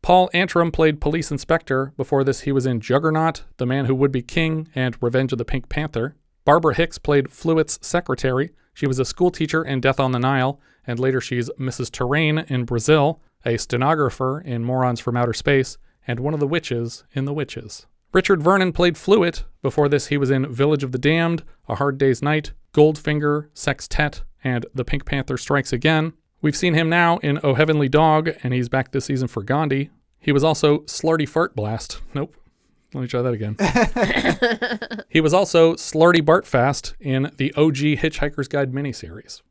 Paul Antrim played Police Inspector. Before this, he was in Juggernaut, The Man Who Would Be King, and Revenge of the Pink Panther. Barbara Hicks played Fluitt's secretary. She was a schoolteacher in Death on the Nile, and later she's Mrs. Terrain in Brazil, a stenographer in Morons from Outer Space, and one of the witches in The Witches. Richard Vernon played Fluitt. Before this, he was in Village of the Damned, A Hard Day's Night, Goldfinger, Sextet, and The Pink Panther Strikes Again. We've seen him now in Oh Heavenly Dog, and he's back this season for Gandhi. He was also Slarty Fart Blast. Nope. Let me try that again. He was also Slarty Bartfast in the OG Hitchhiker's Guide miniseries.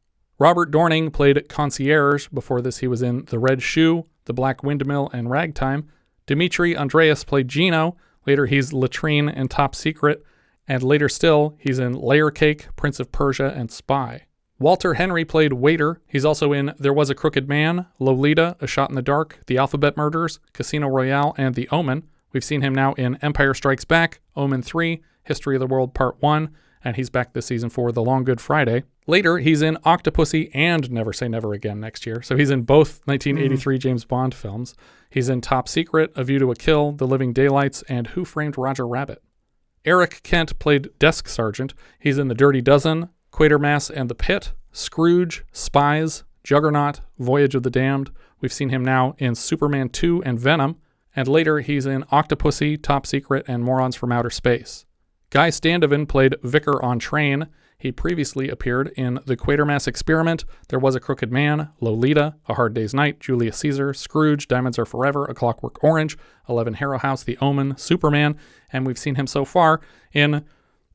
Robert Dorning played Concierge. Before this, he was in The Red Shoe, The Black Windmill, and Ragtime. Dimitri Andreas played Gino. Later, he's Latrine in Top Secret. And later still, he's in Layer Cake, Prince of Persia, and Spy. Walter Henry played Waiter. He's also in There Was a Crooked Man, Lolita, A Shot in the Dark, The Alphabet Murders, Casino Royale, and The Omen. We've seen him now in Empire Strikes Back, Omen 3, History of the World Part 1, and he's back this season for The Long Good Friday. Later, he's in Octopussy and Never Say Never Again next year. So he's in both 1983 James Bond films. He's in Top Secret, A View to a Kill, The Living Daylights, and Who Framed Roger Rabbit. Eric Kent played Desk Sergeant. He's in The Dirty Dozen, Quatermass and the Pit, Scrooge, Spies, Juggernaut, Voyage of the Damned. We've seen him now in Superman 2 and Venom. And later, he's in Octopussy, Top Secret, and Morons from Outer Space. Guy Standoven played Vicar on Train. He previously appeared in The Quatermass Experiment, There Was a Crooked Man, Lolita, A Hard Day's Night, Julius Caesar, Scrooge, Diamonds Are Forever, A Clockwork Orange, 11 Harrow House, The Omen, Superman, and we've seen him so far in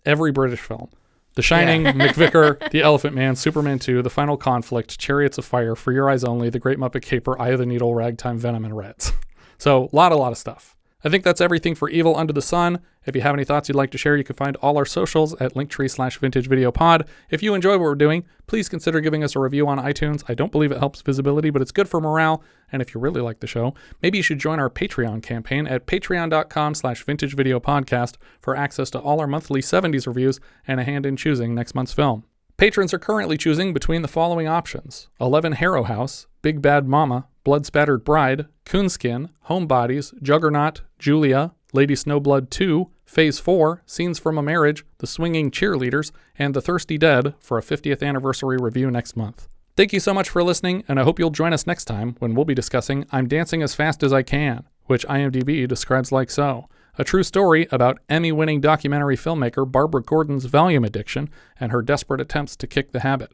every British film. The Shining, McVicker, The Elephant Man, Superman 2, The Final Conflict, Chariots of Fire, For Your Eyes Only, The Great Muppet Caper, Eye of the Needle, Ragtime, Venom, and Reds. So, a lot of stuff. I think that's everything for Evil Under the Sun. If you have any thoughts you'd like to share, you can find all our socials at linktree/vintagevideopod. If you enjoy what we're doing, please consider giving us a review on iTunes. I don't believe it helps visibility, but it's good for morale. And if you really like the show, maybe you should join our Patreon campaign at patreon.com/vintagevideopodcast for access to all our monthly 70s reviews and a hand in choosing next month's film. Patrons are currently choosing between the following options: 11 Harrow House, Big Bad Mama, Blood Spattered Bride, Coonskin, Homebodies, Juggernaut, Julia, Lady Snowblood 2, Phase 4, Scenes from a Marriage, The Swinging Cheerleaders, and The Thirsty Dead for a 50th anniversary review next month. Thank you so much for listening, and I hope you'll join us next time when we'll be discussing I'm Dancing as Fast as I Can, which IMDb describes like so: a true story about Emmy-winning documentary filmmaker Barbara Gordon's Valium addiction and her desperate attempts to kick the habit.